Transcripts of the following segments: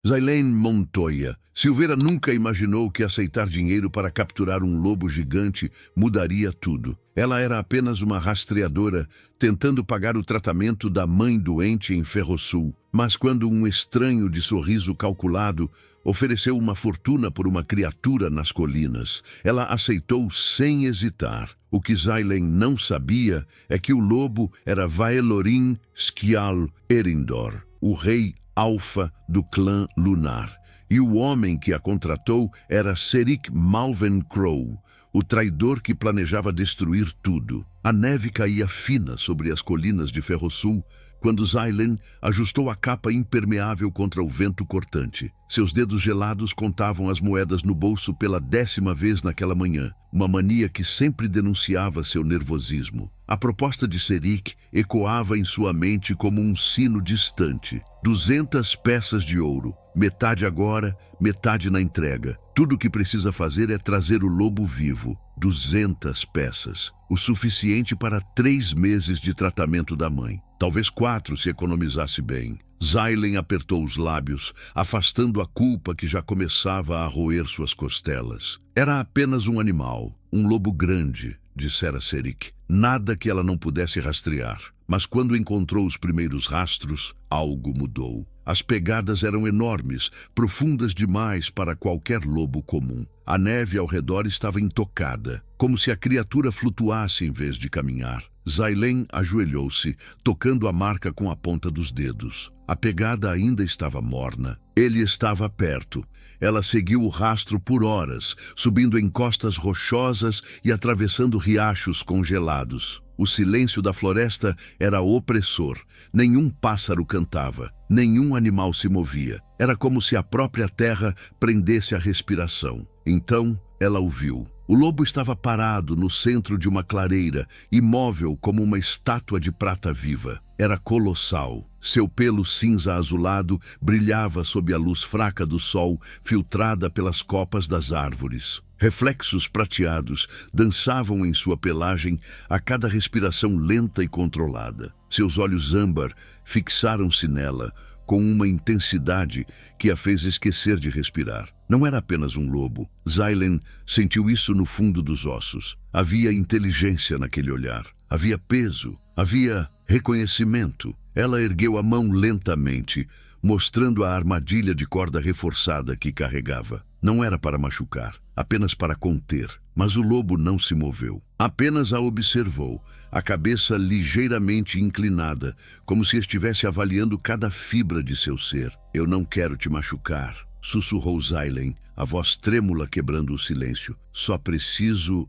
Zailen Montoya. Silveira nunca imaginou que aceitar dinheiro para capturar um lobo gigante mudaria tudo. Ela era apenas uma rastreadora, tentando pagar o tratamento da mãe doente em Ferrosul. Mas quando um estranho de sorriso calculado ofereceu uma fortuna por uma criatura nas colinas, ela aceitou sem hesitar. O que Zailen não sabia é que o lobo era Vaelorin Skial Erindor, o rei alfa do clã lunar. E o homem que a contratou era Serik Malvencrow, o traidor que planejava destruir tudo. A neve caía fina sobre as colinas de Ferrosul quando Zailen ajustou a capa impermeável contra o vento cortante. Seus dedos gelados contavam as moedas no bolso pela 10ª vez naquela manhã, uma mania que sempre denunciava seu nervosismo. A proposta de Serik ecoava em sua mente como um sino distante. 200 peças de ouro, metade agora, metade na entrega. Tudo o que precisa fazer é trazer o lobo vivo. 200 peças, o suficiente para 3 meses de tratamento da mãe. Talvez 4 se economizasse bem. Zailen apertou os lábios, afastando a culpa que já começava a roer suas costelas. Era apenas um animal, um lobo grande, dissera Serik. Nada que ela não pudesse rastrear. Mas quando encontrou os primeiros rastros, algo mudou. As pegadas eram enormes, profundas demais para qualquer lobo comum. A neve ao redor estava intocada, como se a criatura flutuasse em vez de caminhar. Zailen ajoelhou-se, tocando a marca com a ponta dos dedos. A pegada ainda estava morna. Ele estava perto. Ela seguiu o rastro por horas, subindo encostas rochosas e atravessando riachos congelados. O silêncio da floresta era opressor. Nenhum pássaro cantava, nenhum animal se movia. Era como se a própria terra prendesse a respiração. Então, ela o viu. O lobo estava parado no centro de uma clareira, imóvel como uma estátua de prata viva. Era colossal. Seu pelo cinza azulado brilhava sob a luz fraca do sol, filtrada pelas copas das árvores. Reflexos prateados dançavam em sua pelagem a cada respiração lenta e controlada. Seus olhos âmbar fixaram-se nela com uma intensidade que a fez esquecer de respirar. Não era apenas um lobo. Zailen sentiu isso no fundo dos ossos. Havia inteligência naquele olhar. Havia peso. Havia reconhecimento. Ela ergueu a mão lentamente, mostrando a armadilha de corda reforçada que carregava. Não era para machucar, apenas para conter. Mas o lobo não se moveu. Apenas a observou, a cabeça ligeiramente inclinada, como se estivesse avaliando cada fibra de seu ser. "Eu não quero te machucar", sussurrou Zailen, a voz trêmula quebrando o silêncio. "Só preciso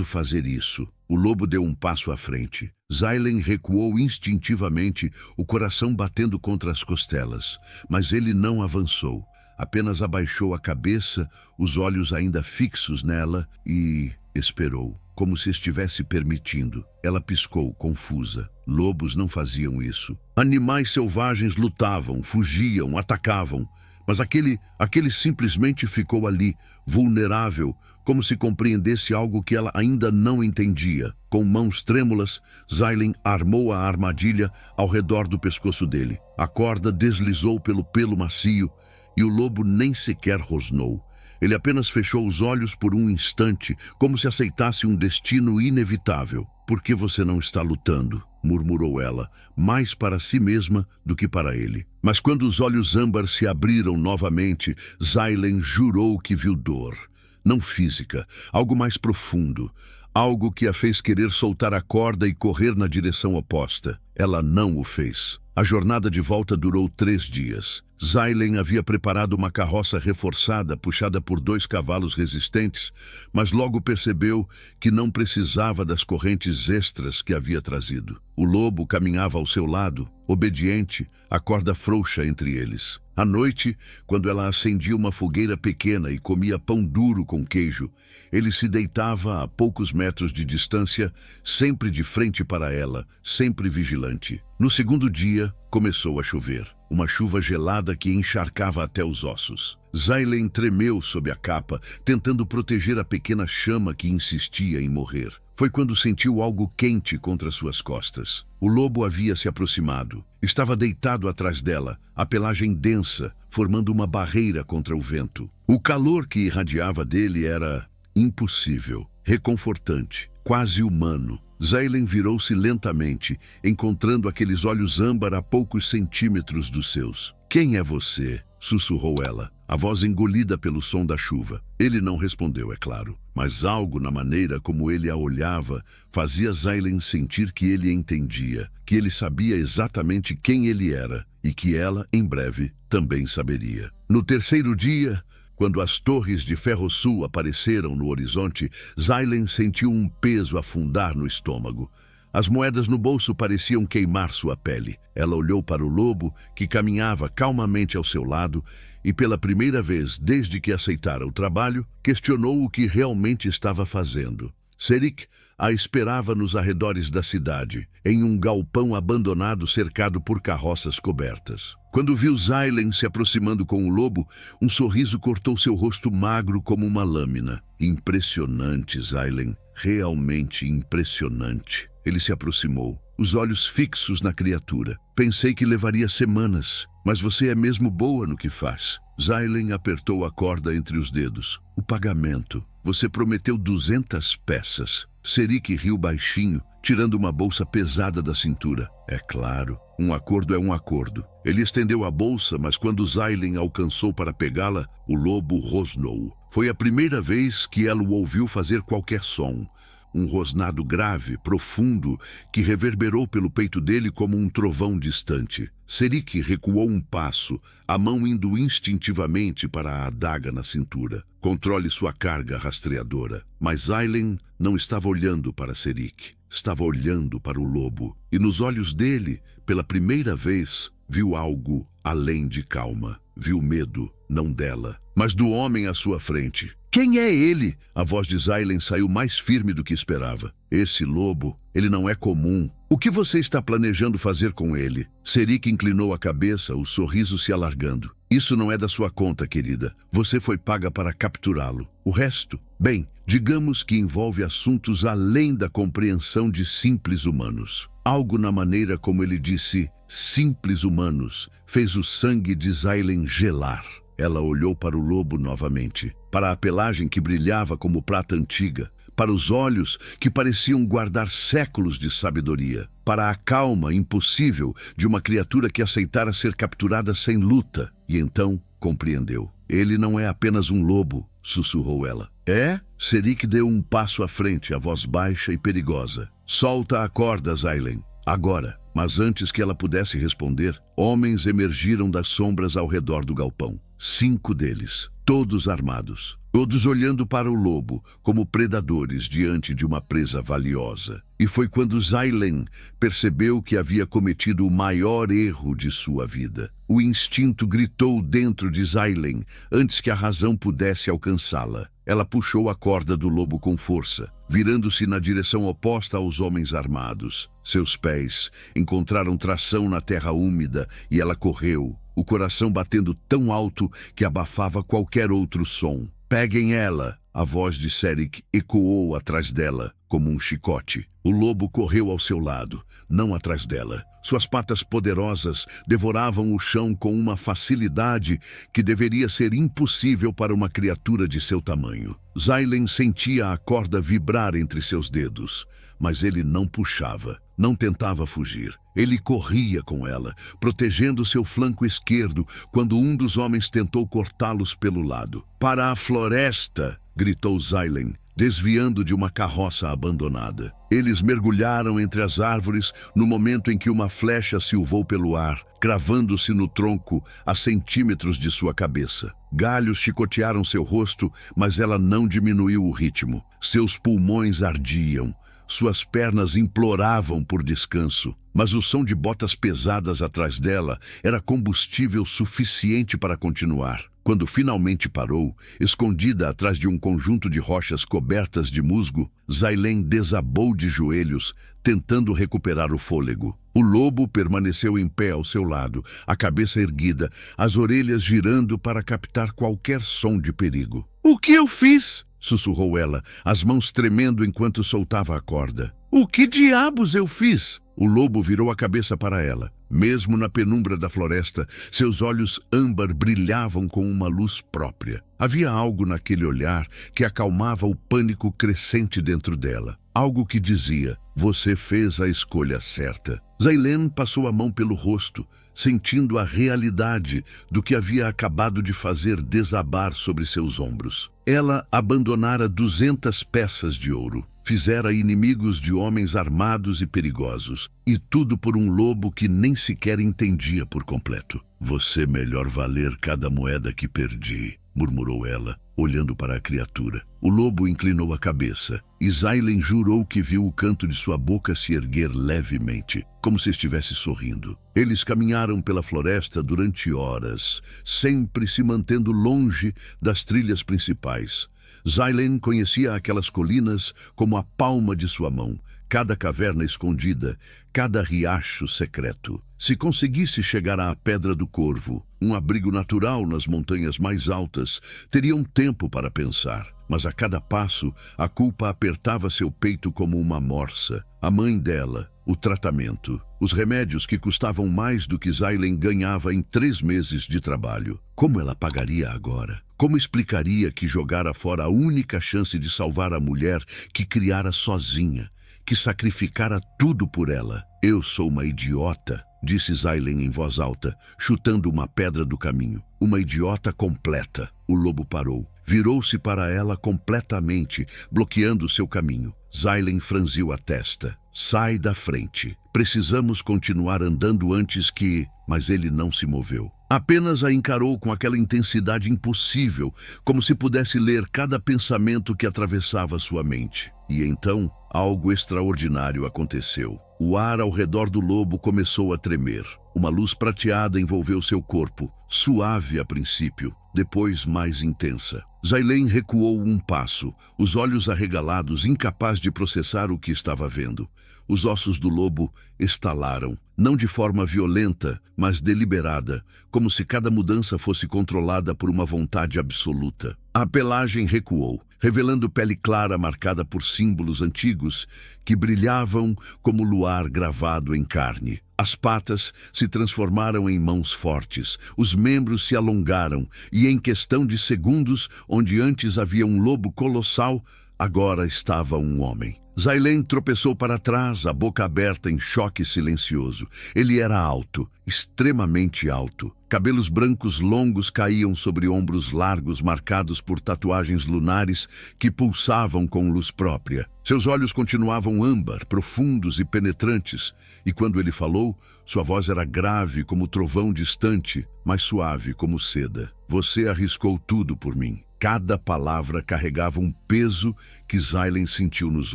fazer isso." O lobo deu um passo à frente. Zailen recuou instintivamente, o coração batendo contra as costelas. Mas ele não avançou. Apenas abaixou a cabeça, os olhos ainda fixos nela, e esperou, como se estivesse permitindo. Ela piscou, confusa. Lobos não faziam isso. Animais selvagens lutavam, fugiam, atacavam. Mas aquele simplesmente ficou ali, vulnerável, como se compreendesse algo que ela ainda não entendia. Com mãos trêmulas, Zailen armou a armadilha ao redor do pescoço dele. A corda deslizou pelo pelo macio e o lobo nem sequer rosnou. Ele apenas fechou os olhos por um instante, como se aceitasse um destino inevitável. "Por que você não está lutando?", murmurou ela, mais para si mesma do que para ele. Mas quando os olhos âmbar se abriram novamente, Zailen jurou que viu dor. Não física, algo mais profundo. Algo que a fez querer soltar a corda e correr na direção oposta. Ela não o fez. A jornada de volta durou 3 dias. Zailen havia preparado uma carroça reforçada, puxada por 2 cavalos resistentes, mas logo percebeu que não precisava das correntes extras que havia trazido. O lobo caminhava ao seu lado, obediente, a corda frouxa entre eles. À noite, quando ela acendia uma fogueira pequena e comia pão duro com queijo, ele se deitava a poucos metros de distância, sempre de frente para ela, sempre vigilante. No segundo dia, começou a chover. Uma chuva gelada que encharcava até os ossos. Zailen tremeu sob a capa, tentando proteger a pequena chama que insistia em morrer. foi quando sentiu algo quente contra suas costas. O lobo havia se aproximado. Estava deitado atrás dela, a pelagem densa, formando uma barreira contra o vento. O calor que irradiava dele era impossível, reconfortante, quase humano. Zailen virou-se lentamente, encontrando aqueles olhos âmbar a poucos centímetros dos seus. "Quem é você?" sussurrou ela, a voz engolida pelo som da chuva. Ele não respondeu, é claro, mas algo na maneira como ele a olhava fazia Zailen sentir que ele entendia, que ele sabia exatamente quem ele era e que ela, em breve, também saberia. No terceiro dia, quando as torres de Ferrosul apareceram no horizonte, Zailen sentiu um peso afundar no estômago. As moedas no bolso pareciam queimar sua pele. Ela olhou para o lobo, que caminhava calmamente ao seu lado, e pela primeira vez desde que aceitara o trabalho, questionou o que realmente estava fazendo. Serik a esperava nos arredores da cidade, em um galpão abandonado cercado por carroças cobertas. Quando viu Zailen se aproximando com o lobo, um sorriso cortou seu rosto magro como uma lâmina. "Impressionante, Zailen, realmente impressionante." Ele se aproximou, os olhos fixos na criatura. "Pensei que levaria semanas, mas você é mesmo boa no que faz." Zailen apertou a corda entre os dedos. "O pagamento. Você prometeu 200 peças. Serik riu baixinho, tirando uma bolsa pesada da cintura. "É claro, um acordo é um acordo." Ele estendeu a bolsa, mas quando Zailen alcançou para pegá-la, o lobo rosnou. Foi a primeira vez que ela o ouviu fazer qualquer som. Um rosnado grave, profundo, que reverberou pelo peito dele como um trovão distante. Serik recuou um passo, a mão indo instintivamente para a adaga na cintura. "Controle sua carga rastreadora." Mas Zailen não estava olhando para Serik. Estava olhando para o lobo. E nos olhos dele, pela primeira vez, viu algo além de calma. Viu medo, não dela, mas do homem à sua frente. "Quem é ele?" A voz de Zailen saiu mais firme do que esperava. "Esse lobo, ele não é comum. O que você está planejando fazer com ele?" Serik inclinou a cabeça, o sorriso se alargando. "Isso não é da sua conta, querida. Você foi paga para capturá-lo. O resto, bem, digamos que envolve assuntos além da compreensão de simples humanos." Algo na maneira como ele disse "simples humanos" fez o sangue de Zailen gelar. Ela olhou para o lobo novamente, para a pelagem que brilhava como prata antiga, para os olhos que pareciam guardar séculos de sabedoria, para a calma impossível de uma criatura que aceitara ser capturada sem luta. E então compreendeu. "Ele não é apenas um lobo", sussurrou ela. "É?" Serik deu um passo à frente, a voz baixa e perigosa. "Solta a corda, Zailen. Agora." Mas antes que ela pudesse responder, homens emergiram das sombras ao redor do galpão. 5 deles, todos armados, todos olhando para o lobo como predadores diante de uma presa valiosa. E foi quando Zailen percebeu que havia cometido o maior erro de sua vida. O instinto gritou dentro de Zailen antes que a razão pudesse alcançá-la. Ela puxou a corda do lobo com força, virando-se na direção oposta aos homens armados. Seus pés encontraram tração na terra úmida e ela correu, o coração batendo tão alto que abafava qualquer outro som. "Peguem ela!" A voz de Serik ecoou atrás dela, como um chicote. O lobo correu ao seu lado, não atrás dela. Suas patas poderosas devoravam o chão com uma facilidade que deveria ser impossível para uma criatura de seu tamanho. Zailen sentia a corda vibrar entre seus dedos, mas ele não puxava, não tentava fugir. Ele corria com ela, protegendo seu flanco esquerdo, quando um dos homens tentou cortá-los pelo lado. "Para a floresta!" gritou Zailen, desviando de uma carroça abandonada. Eles mergulharam entre as árvores no momento em que uma flecha silvou pelo ar, cravando-se no tronco a centímetros de sua cabeça. Galhos chicotearam seu rosto, mas ela não diminuiu o ritmo. Seus pulmões ardiam. Suas pernas imploravam por descanso, mas o som de botas pesadas atrás dela era combustível suficiente para continuar. Quando finalmente parou, escondida atrás de um conjunto de rochas cobertas de musgo, Zailen desabou de joelhos, tentando recuperar o fôlego. O lobo permaneceu em pé ao seu lado, a cabeça erguida, as orelhas girando para captar qualquer som de perigo. "O que eu fiz?" sussurrou ela, as mãos tremendo enquanto soltava a corda. O que diabos eu fiz? O lobo virou a cabeça para ela. Mesmo na penumbra da floresta, seus olhos âmbar brilhavam com uma luz própria. Havia algo naquele olhar que acalmava o pânico crescente dentro dela. Algo que dizia, você fez a escolha certa. Zaylen passou a mão pelo rosto, sentindo a realidade do que havia acabado de fazer desabar sobre seus ombros. Ela abandonara 200 peças de ouro. Fizera inimigos de homens armados e perigosos, e tudo por um lobo que nem sequer entendia por completo. Você melhor valer cada moeda que perdi, murmurou ela, olhando para a criatura. O lobo inclinou a cabeça, e Zaylen jurou que viu o canto de sua boca se erguer levemente, como se estivesse sorrindo. Eles caminharam pela floresta durante horas, sempre se mantendo longe das trilhas principais. Zaylen conhecia aquelas colinas como a palma de sua mão, cada caverna escondida, cada riacho secreto. Se conseguisse chegar à Pedra do Corvo, um abrigo natural nas montanhas mais altas, teria um tempo para pensar. Mas a cada passo, a culpa apertava seu peito como uma morsa. A mãe dela, o tratamento, os remédios que custavam mais do que Zaylen ganhava em 3 meses de trabalho. Como ela pagaria agora? Como explicaria que jogara fora a única chance de salvar a mulher que criara sozinha, que sacrificara tudo por ela? Eu sou uma idiota, disse Zaylen em voz alta, chutando uma pedra do caminho. Uma idiota completa. O lobo parou. Virou-se para ela completamente, bloqueando seu caminho. Zaylen franziu a testa. Sai da frente. Precisamos continuar andando antes que... Mas ele não se moveu. Apenas a encarou com aquela intensidade impossível, como se pudesse ler cada pensamento que atravessava sua mente. E então, algo extraordinário aconteceu. O ar ao redor do lobo começou a tremer. Uma luz prateada envolveu seu corpo, suave a princípio, depois mais intensa. Zaylen recuou um passo, os olhos arregalados, incapaz de processar o que estava vendo. Os ossos do lobo estalaram, não de forma violenta, mas deliberada, como se cada mudança fosse controlada por uma vontade absoluta. A pelagem recuou, revelando pele clara marcada por símbolos antigos que brilhavam como luar gravado em carne. As patas se transformaram em mãos fortes, os membros se alongaram e, em questão de segundos, onde antes havia um lobo colossal, agora estava um homem. Zaylen tropeçou para trás, a boca aberta em choque silencioso. Ele era alto, extremamente alto. Cabelos brancos longos caíam sobre ombros largos marcados por tatuagens lunares que pulsavam com luz própria. Seus olhos continuavam âmbar, profundos e penetrantes, e quando ele falou, sua voz era grave como trovão distante, mas suave como seda. Você arriscou tudo por mim. Cada palavra carregava um peso que Zaylen sentiu nos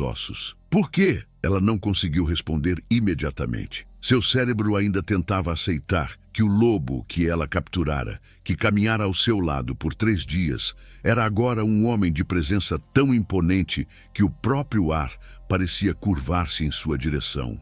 ossos. Por quê? Ela não conseguiu responder imediatamente. Seu cérebro ainda tentava aceitar que o lobo que ela capturara, que caminhara ao seu lado por 3 dias, era agora um homem de presença tão imponente que o próprio ar parecia curvar-se em sua direção.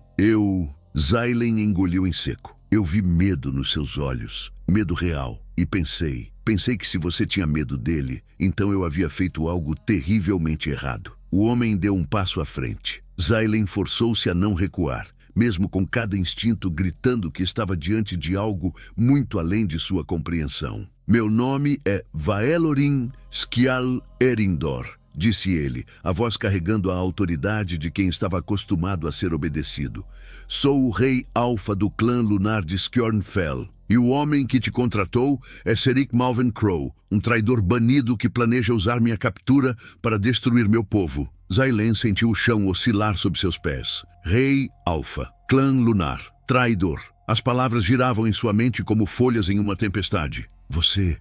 Zaylen engoliu em seco. Eu vi medo nos seus olhos, medo real, e pensei que se você tinha medo dele, então eu havia feito algo terrivelmente errado. O homem deu um passo à frente. Zaylen forçou-se a não recuar, mesmo com cada instinto gritando que estava diante de algo muito além de sua compreensão. Meu nome é Vaelorin Skjal Erindor, disse ele, a voz carregando a autoridade de quem estava acostumado a ser obedecido. Sou o rei Alfa do clã lunar de Skjornfell. E o homem que te contratou é Serik Malven Crow, um traidor banido que planeja usar minha captura para destruir meu povo. Zaylen sentiu o chão oscilar sob seus pés. Rei Alfa, clã lunar, traidor. As palavras giravam em sua mente como folhas em uma tempestade. Você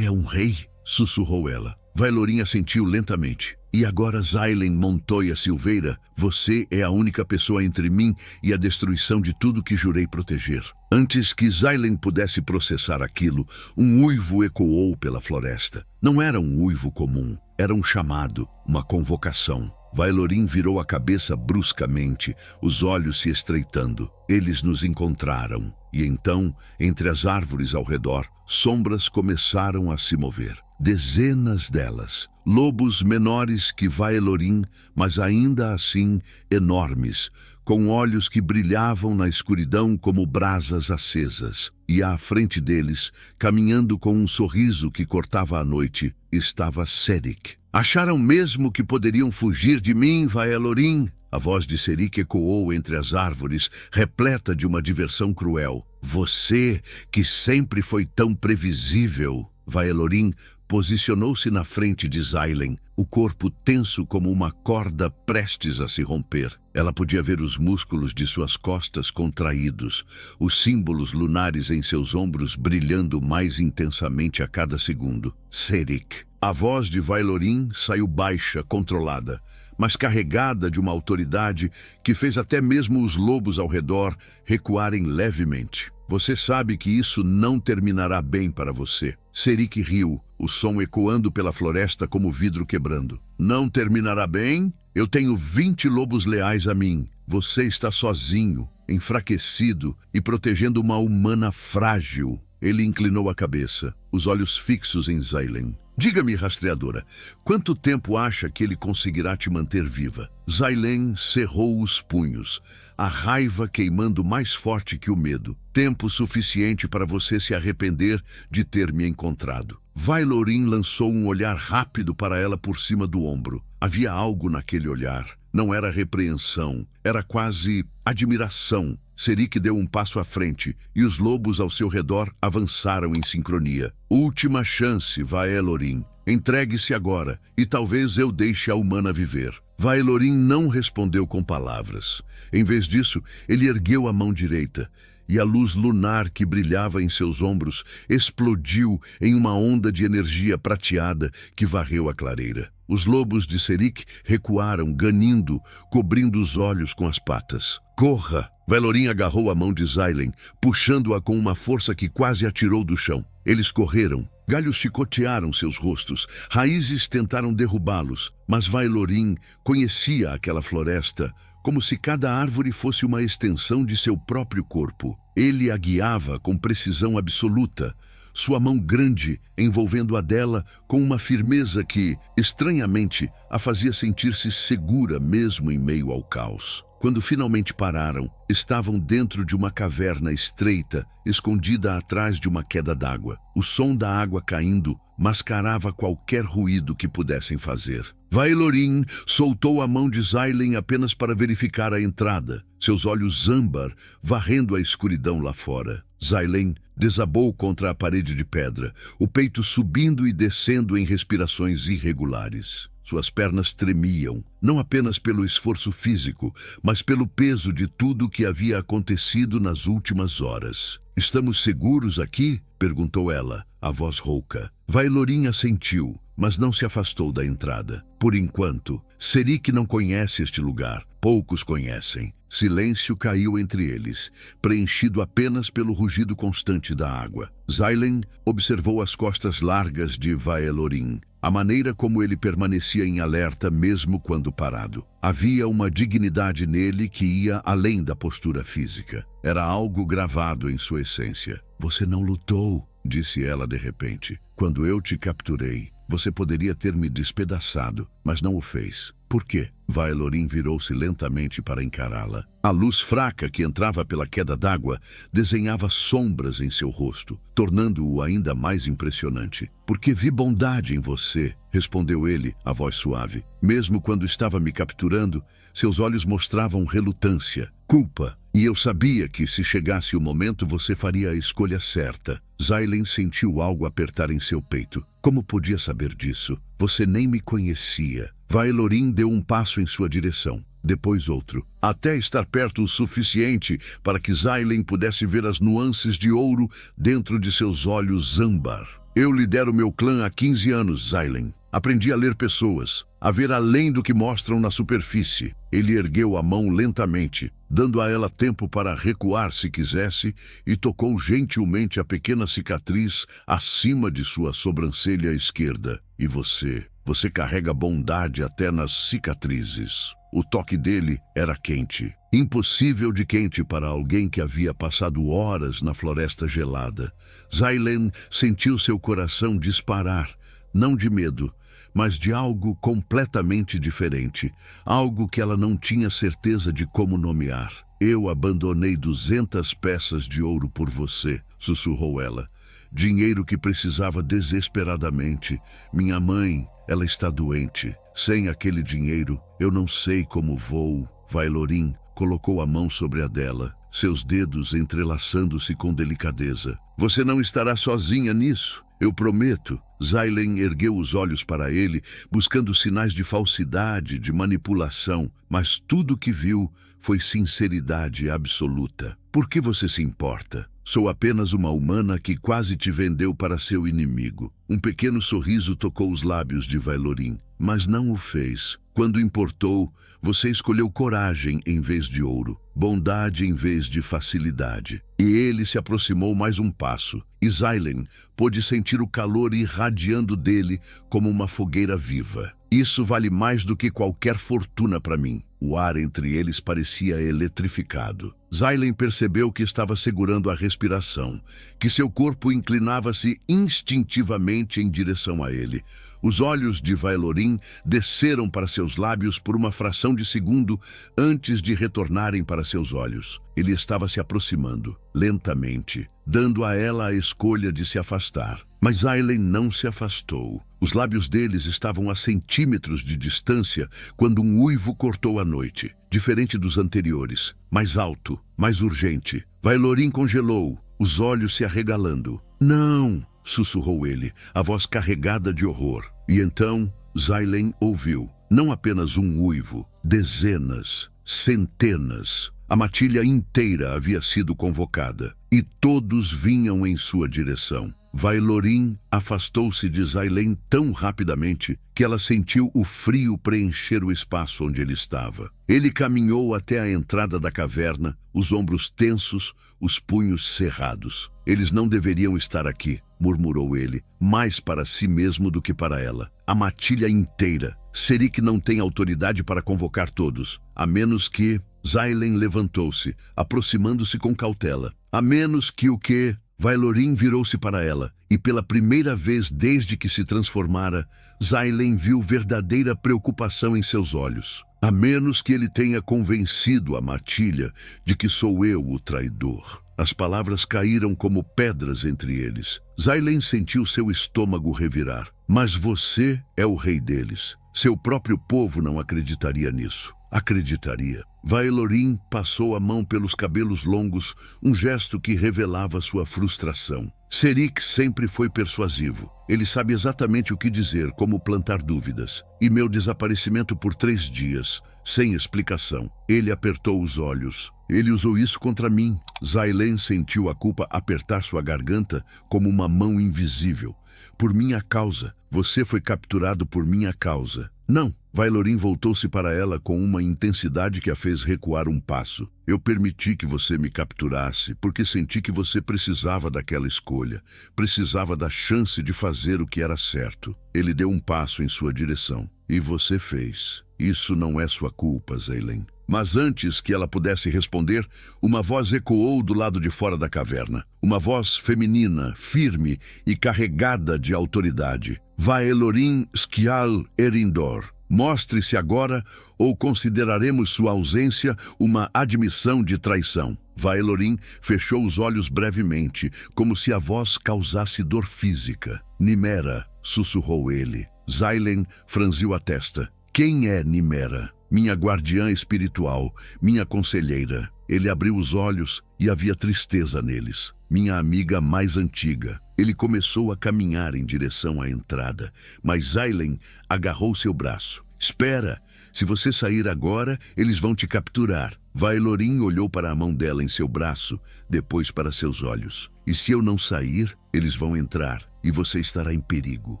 é um rei? Sussurrou ela. Vaelorin assentiu lentamente. E agora, Zaylen Montoya Silveira, você é a única pessoa entre mim e a destruição de tudo que jurei proteger. Antes que Zaylen pudesse processar aquilo, um uivo ecoou pela floresta. Não era um uivo comum, era um chamado, uma convocação. Vaelorin virou a cabeça bruscamente, os olhos se estreitando. Eles nos encontraram. E então, entre as árvores ao redor, sombras começaram a se mover. dezenas delas. Lobos menores que Vaelorin, mas ainda assim enormes, com olhos que brilhavam na escuridão como brasas acesas. E à frente deles, caminhando com um sorriso que cortava a noite, estava Serik. Acharam mesmo que poderiam fugir de mim, Vaelorin? A voz de Serik ecoou entre as árvores, repleta de uma diversão cruel. Você, que sempre foi tão previsível. Vaelorin posicionou-se na frente de Xailen, o corpo tenso como uma corda prestes a se romper. Ela podia ver os músculos de suas costas contraídos, os símbolos lunares em seus ombros brilhando mais intensamente a cada segundo. Serik. A voz de Vaelorin saiu baixa, controlada, mas carregada de uma autoridade que fez até mesmo os lobos ao redor recuarem levemente. Você sabe que isso não terminará bem para você. Serik riu, o som ecoando pela floresta como vidro quebrando. Não terminará bem? Eu tenho 20 lobos leais a mim. Você está sozinho, enfraquecido e protegendo uma humana frágil. Ele inclinou a cabeça, os olhos fixos em Xailen. Diga-me, rastreadora, quanto tempo acha que ele conseguirá te manter viva? Xailen cerrou os punhos, a raiva queimando mais forte que o medo. Tempo suficiente para você se arrepender de ter me encontrado. Vaelorin lançou um olhar rápido para ela por cima do ombro. Havia algo naquele olhar. Não era repreensão, era quase admiração. Serik deu um passo à frente e os lobos ao seu redor avançaram em sincronia. Última chance, Vaelorin. Entregue-se agora e talvez eu deixe a humana viver. Vaelorin não respondeu com palavras. Em vez disso, ele ergueu a mão direita e a luz lunar que brilhava em seus ombros explodiu em uma onda de energia prateada que varreu a clareira. Os lobos de Serik recuaram, ganindo, cobrindo os olhos com as patas. Corra! Vaelorin agarrou a mão de Xailen, puxando-a com uma força que quase a tirou do chão. Eles correram. Galhos chicotearam seus rostos, raízes tentaram derrubá-los, mas Vaelorin conhecia aquela floresta como se cada árvore fosse uma extensão de seu próprio corpo. Ele a guiava com precisão absoluta, sua mão grande envolvendo a dela com uma firmeza que, estranhamente, a fazia sentir-se segura mesmo em meio ao caos. Quando finalmente pararam, estavam dentro de uma caverna estreita, escondida atrás de uma queda d'água. O som da água caindo mascarava qualquer ruído que pudessem fazer. Vaelorin soltou a mão de Xailen apenas para verificar a entrada, seus olhos âmbar varrendo a escuridão lá fora. Xailen desabou contra a parede de pedra, o peito subindo e descendo em respirações irregulares. Suas pernas tremiam, não apenas pelo esforço físico, mas pelo peso de tudo o que havia acontecido nas últimas horas. "Estamos seguros aqui?" perguntou ela, a voz rouca. Vaelorin assentiu, mas não se afastou da entrada. Por enquanto, Serik não conhece este lugar. Poucos conhecem. Silêncio caiu entre eles, preenchido apenas pelo rugido constante da água. Xailen observou as costas largas de Vaelorin, a maneira como ele permanecia em alerta mesmo quando parado. Havia uma dignidade nele que ia além da postura física. Era algo gravado em sua essência. "Você não lutou", disse ela de repente. "Quando eu te capturei, você poderia ter me despedaçado, mas não o fez. Por quê?" Vaelorin virou-se lentamente para encará-la. A luz fraca que entrava pela queda d'água desenhava sombras em seu rosto, tornando-o ainda mais impressionante. "Porque vi bondade em você", respondeu ele, a voz suave. "Mesmo quando estava me capturando, seus olhos mostravam relutância, culpa, e eu sabia que se chegasse o momento você faria a escolha certa." Xailen sentiu algo apertar em seu peito. "Como podia saber disso? Você nem me conhecia." Vaelorin deu um passo em sua direção, depois outro, até estar perto o suficiente para que Xailen pudesse ver as nuances de ouro dentro de seus olhos âmbar. "Eu lidero meu clã há 15 anos, Xailen. Aprendi a ler pessoas, a ver além do que mostram na superfície." Ele ergueu a mão lentamente, dando a ela tempo para recuar se quisesse, e tocou gentilmente a pequena cicatriz acima de sua sobrancelha esquerda. "E você carrega bondade até nas cicatrizes." O toque dele era quente, impossível de quente para alguém que havia passado horas na floresta gelada. Xailen sentiu seu coração disparar, não de medo, mas de algo completamente diferente, algo que ela não tinha certeza de como nomear. Eu abandonei 200 peças de ouro por você, sussurrou ela. Dinheiro que precisava desesperadamente. Minha mãe, ela está doente. Sem aquele dinheiro, eu não sei como vou. Vailorin colocou a mão sobre a dela, seus dedos entrelaçando-se com delicadeza. Você não estará sozinha nisso, eu prometo. Zailen ergueu os olhos para ele, buscando sinais de falsidade, de manipulação, mas tudo que viu foi sinceridade absoluta. Por que você se importa? Sou apenas uma humana que quase te vendeu para seu inimigo. Um pequeno sorriso tocou os lábios de Vailorin, mas não o fez. Quando importou, você escolheu coragem em vez de ouro, bondade em vez de facilidade. E ele se aproximou mais um passo, e Zailen pôde sentir o calor irradiando dele como uma fogueira viva. Isso vale mais do que qualquer fortuna para mim. O ar entre eles parecia eletrificado. Zailen percebeu que estava segurando a respiração, que seu corpo inclinava-se instintivamente em direção a ele. Os olhos de Vailorin desceram para seus lábios por uma fração de segundo antes de retornarem para seus olhos. Ele estava se aproximando, lentamente, dando a ela a escolha de se afastar. Mas Zailen não se afastou. Os lábios deles estavam a centímetros de distância quando um uivo cortou a noite, diferente dos anteriores, mais alto, mais urgente. Vailorin congelou, os olhos se arregalando. Não! Sussurrou ele, a voz carregada de horror. E então Zailen ouviu, não apenas um uivo, dezenas, centenas. A matilha inteira havia sido convocada, e todos vinham em sua direção. Vailorin afastou-se de Zailen tão rapidamente que ela sentiu o frio preencher o espaço onde ele estava. Ele caminhou até a entrada da caverna, os ombros tensos, os punhos cerrados. Eles não deveriam estar aqui, murmurou ele, mais para si mesmo do que para ela. A matilha inteira. Serik não tem autoridade para convocar todos, a menos que... Zailen levantou-se, aproximando-se com cautela. A menos que o quê? Vailorin virou-se para ela, e pela primeira vez desde que se transformara, Zailen viu verdadeira preocupação em seus olhos. A menos que ele tenha convencido a matilha de que sou eu o traidor. As palavras caíram como pedras entre eles. Zailen sentiu seu estômago revirar. Mas você é o rei deles. Seu próprio povo não acreditaria nisso. Acreditaria. Vailorin passou a mão pelos cabelos longos, um gesto que revelava sua frustração. Serik sempre foi persuasivo. Ele sabe exatamente o que dizer, como plantar dúvidas. E meu desaparecimento por 3 dias, sem explicação. Ele apertou os olhos. Ele usou isso contra mim. Zailen sentiu a culpa apertar sua garganta como uma mão invisível. Por minha causa. Você foi capturado por minha causa. Não. Vailorin voltou-se para ela com uma intensidade que a fez recuar um passo. Eu permiti que você me capturasse, porque senti que você precisava daquela escolha, precisava da chance de fazer o que era certo. Ele deu um passo em sua direção, e você fez. Isso não é sua culpa, Zailen. Mas antes que ela pudesse responder, uma voz ecoou do lado de fora da caverna. Uma voz feminina, firme e carregada de autoridade. Vailorin Skjal Erindor. Mostre-se agora ou consideraremos sua ausência uma admissão de traição. Vailorin fechou os olhos brevemente, como se a voz causasse dor física. Nimera, sussurrou ele. Zailen franziu a testa. Quem é Nimera? Minha guardiã espiritual, minha conselheira. Ele abriu os olhos e havia tristeza neles. Minha amiga mais antiga. Ele começou a caminhar em direção à entrada, mas Zailen agarrou seu braço. Espera! Se você sair agora, eles vão te capturar. Vailorin olhou para a mão dela em seu braço, depois para seus olhos. E se eu não sair, eles vão entrar, e você estará em perigo.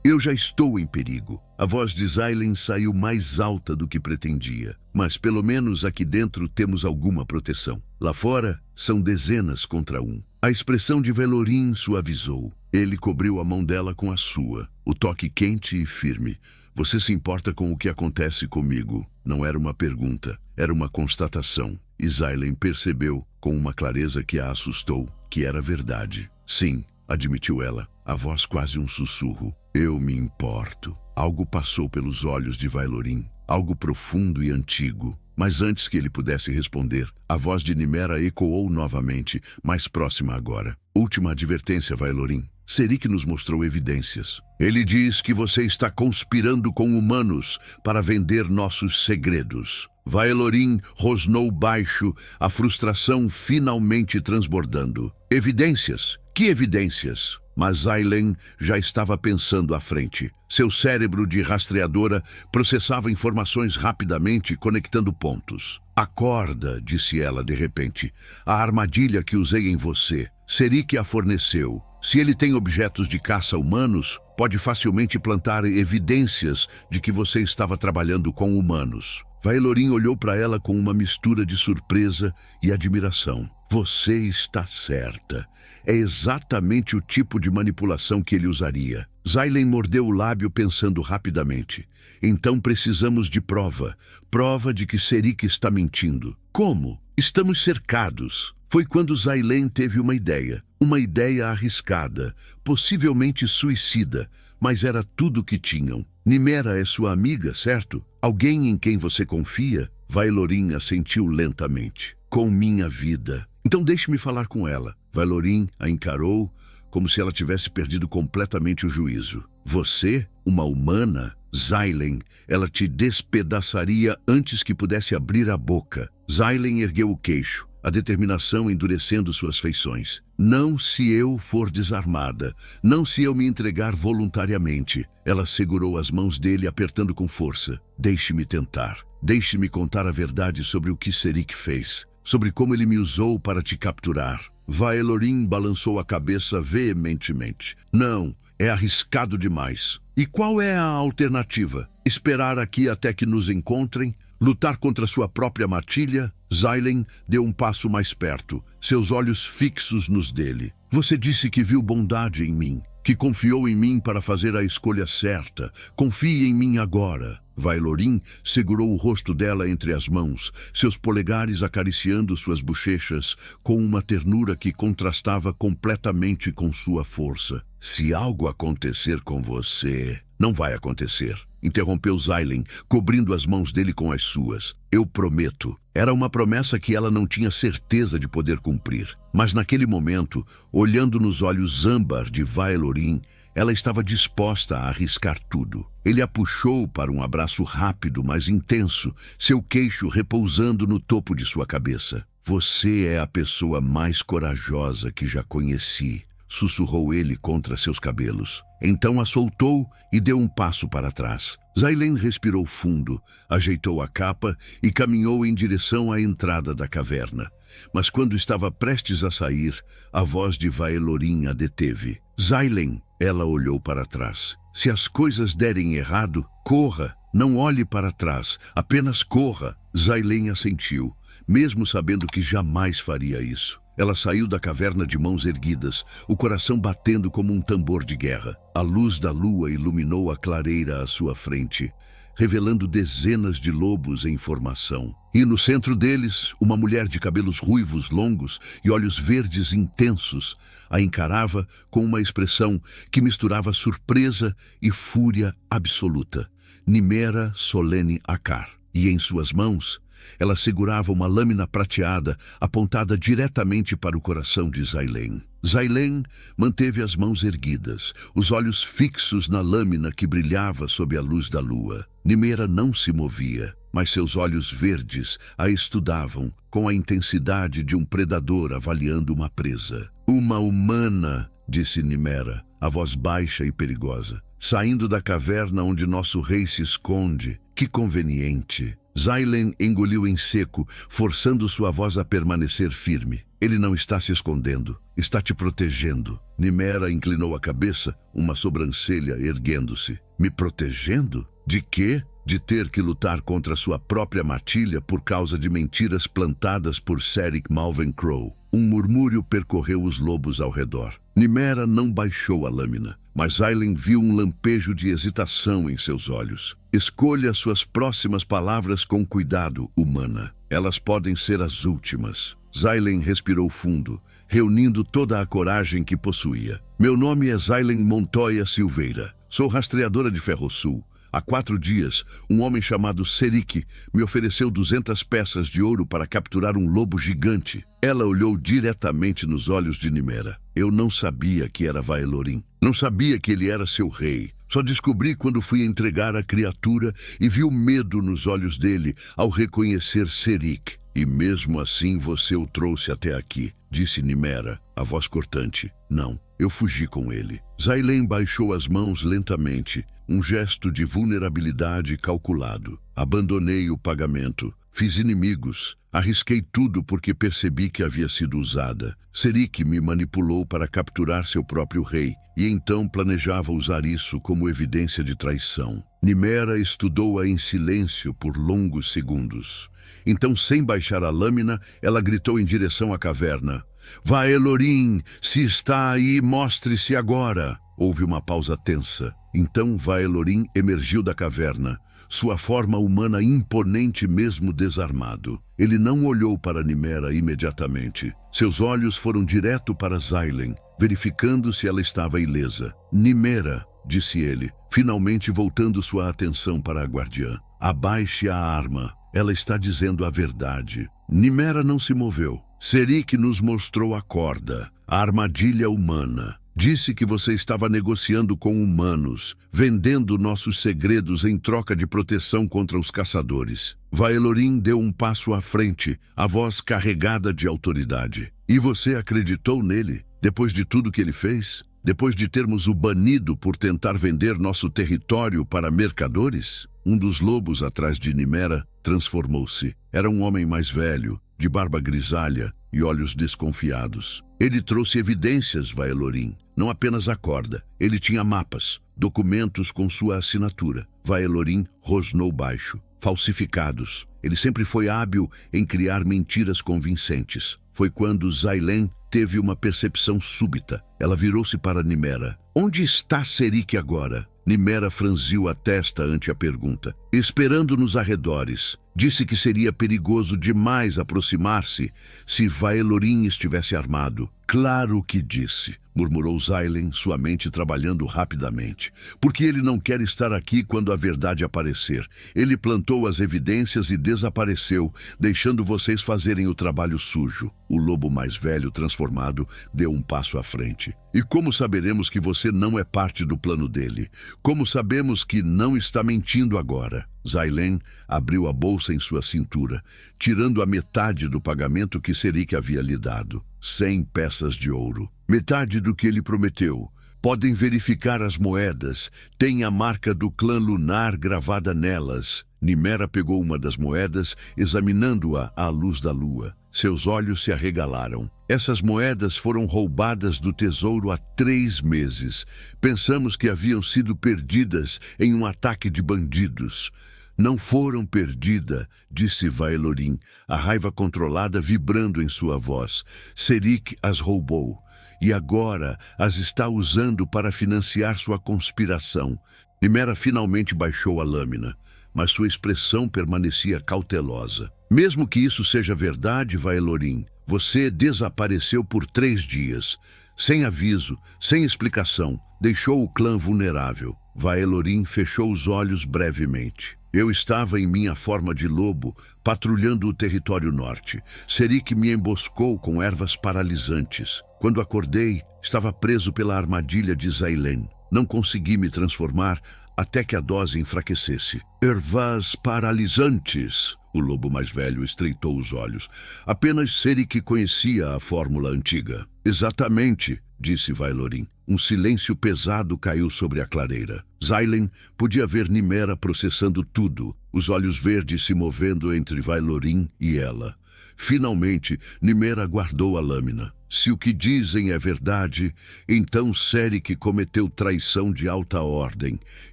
Eu já estou em perigo. A voz de Zailen saiu mais alta do que pretendia. Mas pelo menos aqui dentro temos alguma proteção. Lá fora, são dezenas contra um. A expressão de Vailorin suavizou. Ele cobriu a mão dela com a sua. O toque quente e firme. Você se importa com o que acontece comigo? Não era uma pergunta, era uma constatação. E Zailen percebeu, com uma clareza que a assustou, que era verdade. Sim, admitiu ela. a voz quase um sussurro. Eu me importo. Algo passou pelos olhos de Vailorin, algo profundo e antigo. Mas antes que ele pudesse responder, a voz de Nimera ecoou novamente, mais próxima agora. Última advertência, Vailorin. Serik nos mostrou evidências. Ele diz que você está conspirando com humanos para vender nossos segredos. Vailorin rosnou baixo, a frustração finalmente transbordando. Evidências? Que evidências? Mas Aileen já estava pensando à frente. Seu cérebro de rastreadora processava informações rapidamente, conectando pontos. Acorda, disse ela de repente. A armadilha que usei em você. Serik a forneceu. Se ele tem objetos de caça humanos, pode facilmente plantar evidências de que você estava trabalhando com humanos. Vailorin olhou para ela com uma mistura de surpresa e admiração. Você está certa. É exatamente o tipo de manipulação que ele usaria. Zailen mordeu o lábio pensando rapidamente. Então precisamos de prova. Prova de que Serik está mentindo. Como? Estamos cercados. Foi quando Zailen teve uma ideia. Uma ideia arriscada, possivelmente suicida, mas era tudo o que tinham. Nimera é sua amiga, certo? Alguém em quem você confia? Vailorin assentiu lentamente. Com minha vida. Então deixe-me falar com ela. Vailorin a encarou como se ela tivesse perdido completamente o juízo. Você, uma humana, Zailen, ela te despedaçaria antes que pudesse abrir a boca. Zailen ergueu o queixo, a determinação endurecendo suas feições. Não se eu for desarmada, não se eu me entregar voluntariamente. Ela segurou as mãos dele, apertando com força. Deixe-me tentar. Deixe-me contar a verdade sobre o que Serik fez, sobre como ele me usou para te capturar. Vailorin balançou a cabeça veementemente. Não, é arriscado demais. E qual é a alternativa? Esperar aqui até que nos encontrem? Lutar contra sua própria matilha? Zailen deu um passo mais perto, seus olhos fixos nos dele. Você disse que viu bondade em mim, que confiou em mim para fazer a escolha certa. Confie em mim agora. Vailorin segurou o rosto dela entre as mãos, seus polegares acariciando suas bochechas com uma ternura que contrastava completamente com sua força. Se algo acontecer com você... Não vai acontecer, interrompeu Zailen, cobrindo as mãos dele com as suas. Eu prometo. Era uma promessa que ela não tinha certeza de poder cumprir. Mas naquele momento, olhando nos olhos âmbar de Vailorin, ela estava disposta a arriscar tudo. Ele a puxou para um abraço rápido, mas intenso, seu queixo repousando no topo de sua cabeça. Você é a pessoa mais corajosa que já conheci, sussurrou ele contra seus cabelos. Então a soltou e deu um passo para trás. Zailen respirou fundo, ajeitou a capa e caminhou em direção à entrada da caverna. Mas quando estava prestes a sair, a voz de Vailorin a deteve. Zailen, ela olhou para trás. Se as coisas derem errado, corra. Não olhe para trás, apenas corra. Zailen assentiu, mesmo sabendo que jamais faria isso. Ela saiu da caverna de mãos erguidas, o coração batendo como um tambor de guerra. A luz da lua iluminou a clareira à sua frente, revelando dezenas de lobos em formação. E no centro deles, uma mulher de cabelos ruivos longos e olhos verdes intensos a encarava com uma expressão que misturava surpresa e fúria absoluta. Nimera Solene Akar. E em suas mãos, ela segurava uma lâmina prateada apontada diretamente para o coração de Zailen. Zailen manteve as mãos erguidas, os olhos fixos na lâmina que brilhava sob a luz da lua. Nimera não se movia, mas seus olhos verdes a estudavam com a intensidade de um predador avaliando uma presa. Uma humana, disse Nimera, a voz baixa e perigosa, saindo da caverna onde nosso rei se esconde. Que conveniente. Zailen engoliu em seco, forçando sua voz a permanecer firme. Ele não está se escondendo, está te protegendo. Nimera inclinou a cabeça, uma sobrancelha erguendo-se. Me protegendo? De quê? De ter que lutar contra sua própria matilha por causa de mentiras plantadas por Serik Malvencrow. Um murmúrio percorreu os lobos ao redor. Nimera não baixou a lâmina, mas Zailen viu um lampejo de hesitação em seus olhos. Escolha suas próximas palavras com cuidado, humana. Elas podem ser as últimas. Zailen respirou fundo, reunindo toda a coragem que possuía. Meu nome é Zailen Montoya Silveira. Sou rastreadora de Ferrosul. Há 4 dias, um homem chamado Serik me ofereceu 200 peças de ouro para capturar um lobo gigante. Ela olhou diretamente nos olhos de Nimera. Eu não sabia que era Vaelorin. Não sabia que ele era seu rei. Só descobri quando fui entregar a criatura e vi o medo nos olhos dele ao reconhecer Serik. E mesmo assim você o trouxe até aqui, disse Nimera, a voz cortante. Não, eu fugi com ele. Zailen baixou as mãos lentamente, um gesto de vulnerabilidade calculado. Abandonei o pagamento, fiz inimigos, arrisquei tudo porque percebi que havia sido usada. Serik me manipulou para capturar seu próprio rei, e então planejava usar isso como evidência de traição. Nimera estudou-a em silêncio por longos segundos. Então, sem baixar a lâmina, ela gritou em direção à caverna. Vaelorin, se está aí, mostre-se agora. Houve uma pausa tensa. Então Vaelorin emergiu da caverna, sua forma humana imponente mesmo desarmado. Ele não olhou para Nimera imediatamente. Seus olhos foram direto para Zailen, verificando se ela estava ilesa. Nimera, disse ele, finalmente voltando sua atenção para a guardiã. Abaixe a arma. Ela está dizendo a verdade. Nimera não se moveu. Serik nos mostrou a corda, a armadilha humana. Disse que você estava negociando com humanos, vendendo nossos segredos em troca de proteção contra os caçadores. Vaelorin deu um passo à frente, a voz carregada de autoridade. E você acreditou nele, depois de tudo que ele fez? Depois de termos o banido por tentar vender nosso território para mercadores? Um dos lobos atrás de Nimera transformou-se. Era um homem mais velho, de barba grisalha e olhos desconfiados. Ele trouxe evidências, Vaelorin, não apenas a corda. Ele tinha mapas, documentos com sua assinatura. Vaelorin rosnou baixo. Falsificados. Ele sempre foi hábil em criar mentiras convincentes. Foi quando Zailen teve uma percepção súbita. Ela virou-se para Nimera. Onde está Serik agora? Nimera franziu a testa ante a pergunta. Esperando nos arredores. Disse que seria perigoso demais aproximar-se se Vaelorin estivesse armado. Claro que disse, murmurou Zailen, sua mente trabalhando rapidamente. Porque ele não quer estar aqui quando a verdade aparecer. Ele plantou as evidências e desapareceu, deixando vocês fazerem o trabalho sujo. O lobo mais velho transformado deu um passo à frente. E como saberemos que você não é parte do plano dele? Como sabemos que não está mentindo agora? Zailen abriu a bolsa em sua cintura, tirando a metade do pagamento que Serik havia lhe dado. 100 peças de ouro. Metade do que ele prometeu. Podem verificar as moedas. Tem a marca do clã lunar gravada nelas. Nimera pegou uma das moedas, examinando-a à luz da lua. Seus olhos se arregalaram. Essas moedas foram roubadas do tesouro há 3 meses. Pensamos que haviam sido perdidas em um ataque de bandidos. Não foram perdidas, disse Vaelorin, a raiva controlada vibrando em sua voz. Serik as roubou e agora as está usando para financiar sua conspiração. Nimera finalmente baixou a lâmina, mas sua expressão permanecia cautelosa. Mesmo que isso seja verdade, Vaelorin, você desapareceu por 3 dias. Sem aviso, sem explicação, deixou o clã vulnerável. Vaelorin fechou os olhos brevemente. Eu estava em minha forma de lobo, patrulhando o território norte. Serik me emboscou com ervas paralisantes. Quando acordei, estava preso pela armadilha de Zailen. Não consegui me transformar até que a dose enfraquecesse. Ervas paralisantes. O lobo mais velho estreitou os olhos. Apenas Serik conhecia a fórmula antiga. Exatamente, disse Vaelorin. Um silêncio pesado caiu sobre a clareira. Zailen podia ver Nimera processando tudo, os olhos verdes se movendo entre Vaelorin e ela. Finalmente, Nimera guardou a lâmina. Se o que dizem é verdade, então Serik cometeu traição de alta ordem,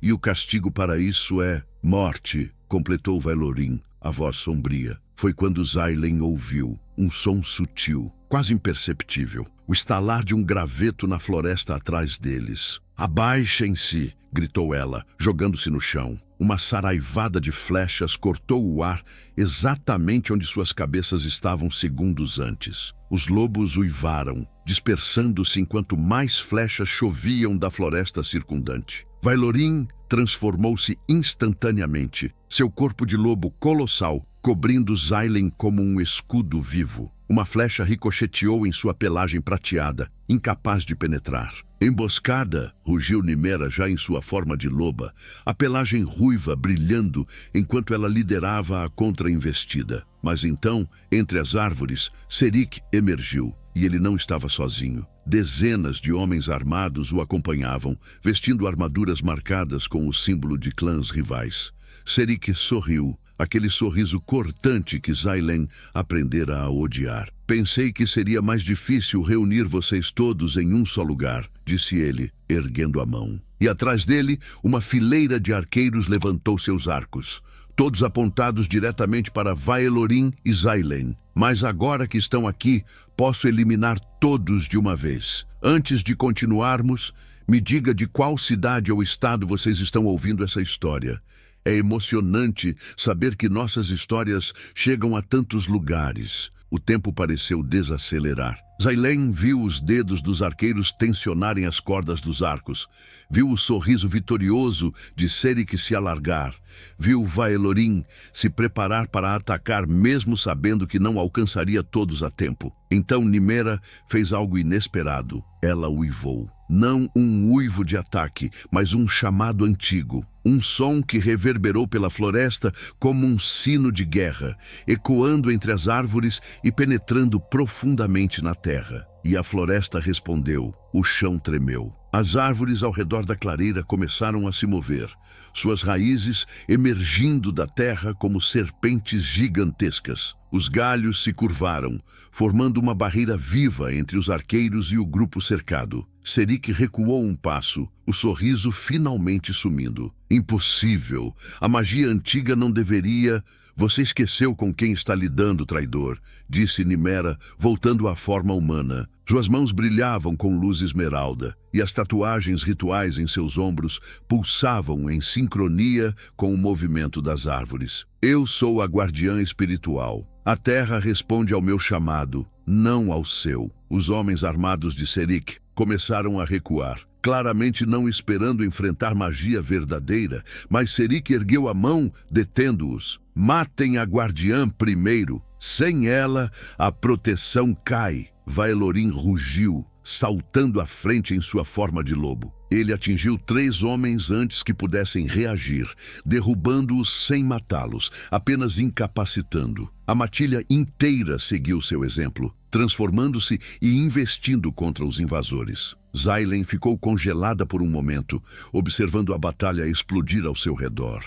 e o castigo para isso é morte, completou Vaelorin, a voz sombria. Foi quando Zailen ouviu. um som sutil, quase imperceptível, o estalar de um graveto na floresta atrás deles. "Abaixem-se!" gritou ela, jogando-se no chão. Uma saraivada de flechas cortou o ar exatamente onde suas cabeças estavam segundos antes. Os lobos uivaram, dispersando-se enquanto mais flechas choviam da floresta circundante. Vailorin transformou-se instantaneamente, seu corpo de lobo colossal cobrindo Xailen como um escudo vivo. Uma flecha ricocheteou em sua pelagem prateada, incapaz de penetrar. "Emboscada!" rugiu Nimera já em sua forma de loba, a pelagem ruiva brilhando enquanto ela liderava a contra-investida. Mas então, entre as árvores, Serik emergiu, e ele não estava sozinho. Dezenas de homens armados o acompanhavam, vestindo armaduras marcadas com o símbolo de clãs rivais. Serik sorriu, aquele sorriso cortante que Xailen aprendera a odiar. "Pensei que seria mais difícil reunir vocês todos em um só lugar", disse ele, erguendo a mão. E atrás dele, uma fileira de arqueiros levantou seus arcos, todos apontados diretamente para Vailorin e Xailen. "Mas agora que estão aqui, posso eliminar todos de uma vez. Antes de continuarmos, me diga de qual cidade ou estado vocês estão ouvindo essa história. É emocionante saber que nossas histórias chegam a tantos lugares." O tempo pareceu desacelerar. Xailen viu os dedos dos arqueiros tensionarem as cordas dos arcos. Viu o sorriso vitorioso de Serik se alargar. Viu Vailorin se preparar para atacar mesmo sabendo que não alcançaria todos a tempo. Então Nimera fez algo inesperado. Ela uivou. Não um uivo de ataque, mas um chamado antigo. Um som que reverberou pela floresta como um sino de guerra, ecoando entre as árvores e penetrando profundamente na terra. E a floresta respondeu, o chão tremeu. As árvores ao redor da clareira começaram a se mover, suas raízes emergindo da terra como serpentes gigantescas. Os galhos se curvaram, formando uma barreira viva entre os arqueiros e o grupo cercado. Serik recuou um passo, o sorriso finalmente sumindo. Impossível! A magia antiga não deveria... Você esqueceu com quem está lidando, traidor, disse Nimera, voltando à forma humana. Suas mãos brilhavam com luz esmeralda, e as tatuagens rituais em seus ombros pulsavam em sincronia com o movimento das árvores. Eu sou a guardiã espiritual. A terra responde ao meu chamado, não ao seu. Os homens armados de Serik começaram a recuar, claramente não esperando enfrentar magia verdadeira, mas Serik ergueu a mão, detendo-os. Matem a guardiã primeiro. Sem ela, a proteção cai. Vailorin rugiu, saltando à frente em sua forma de lobo. Ele atingiu 3 homens antes que pudessem reagir, derrubando-os sem matá-los, apenas incapacitando. A matilha inteira seguiu seu exemplo, transformando-se e investindo contra os invasores. Xailen ficou congelada por um momento, observando a batalha explodir ao seu redor.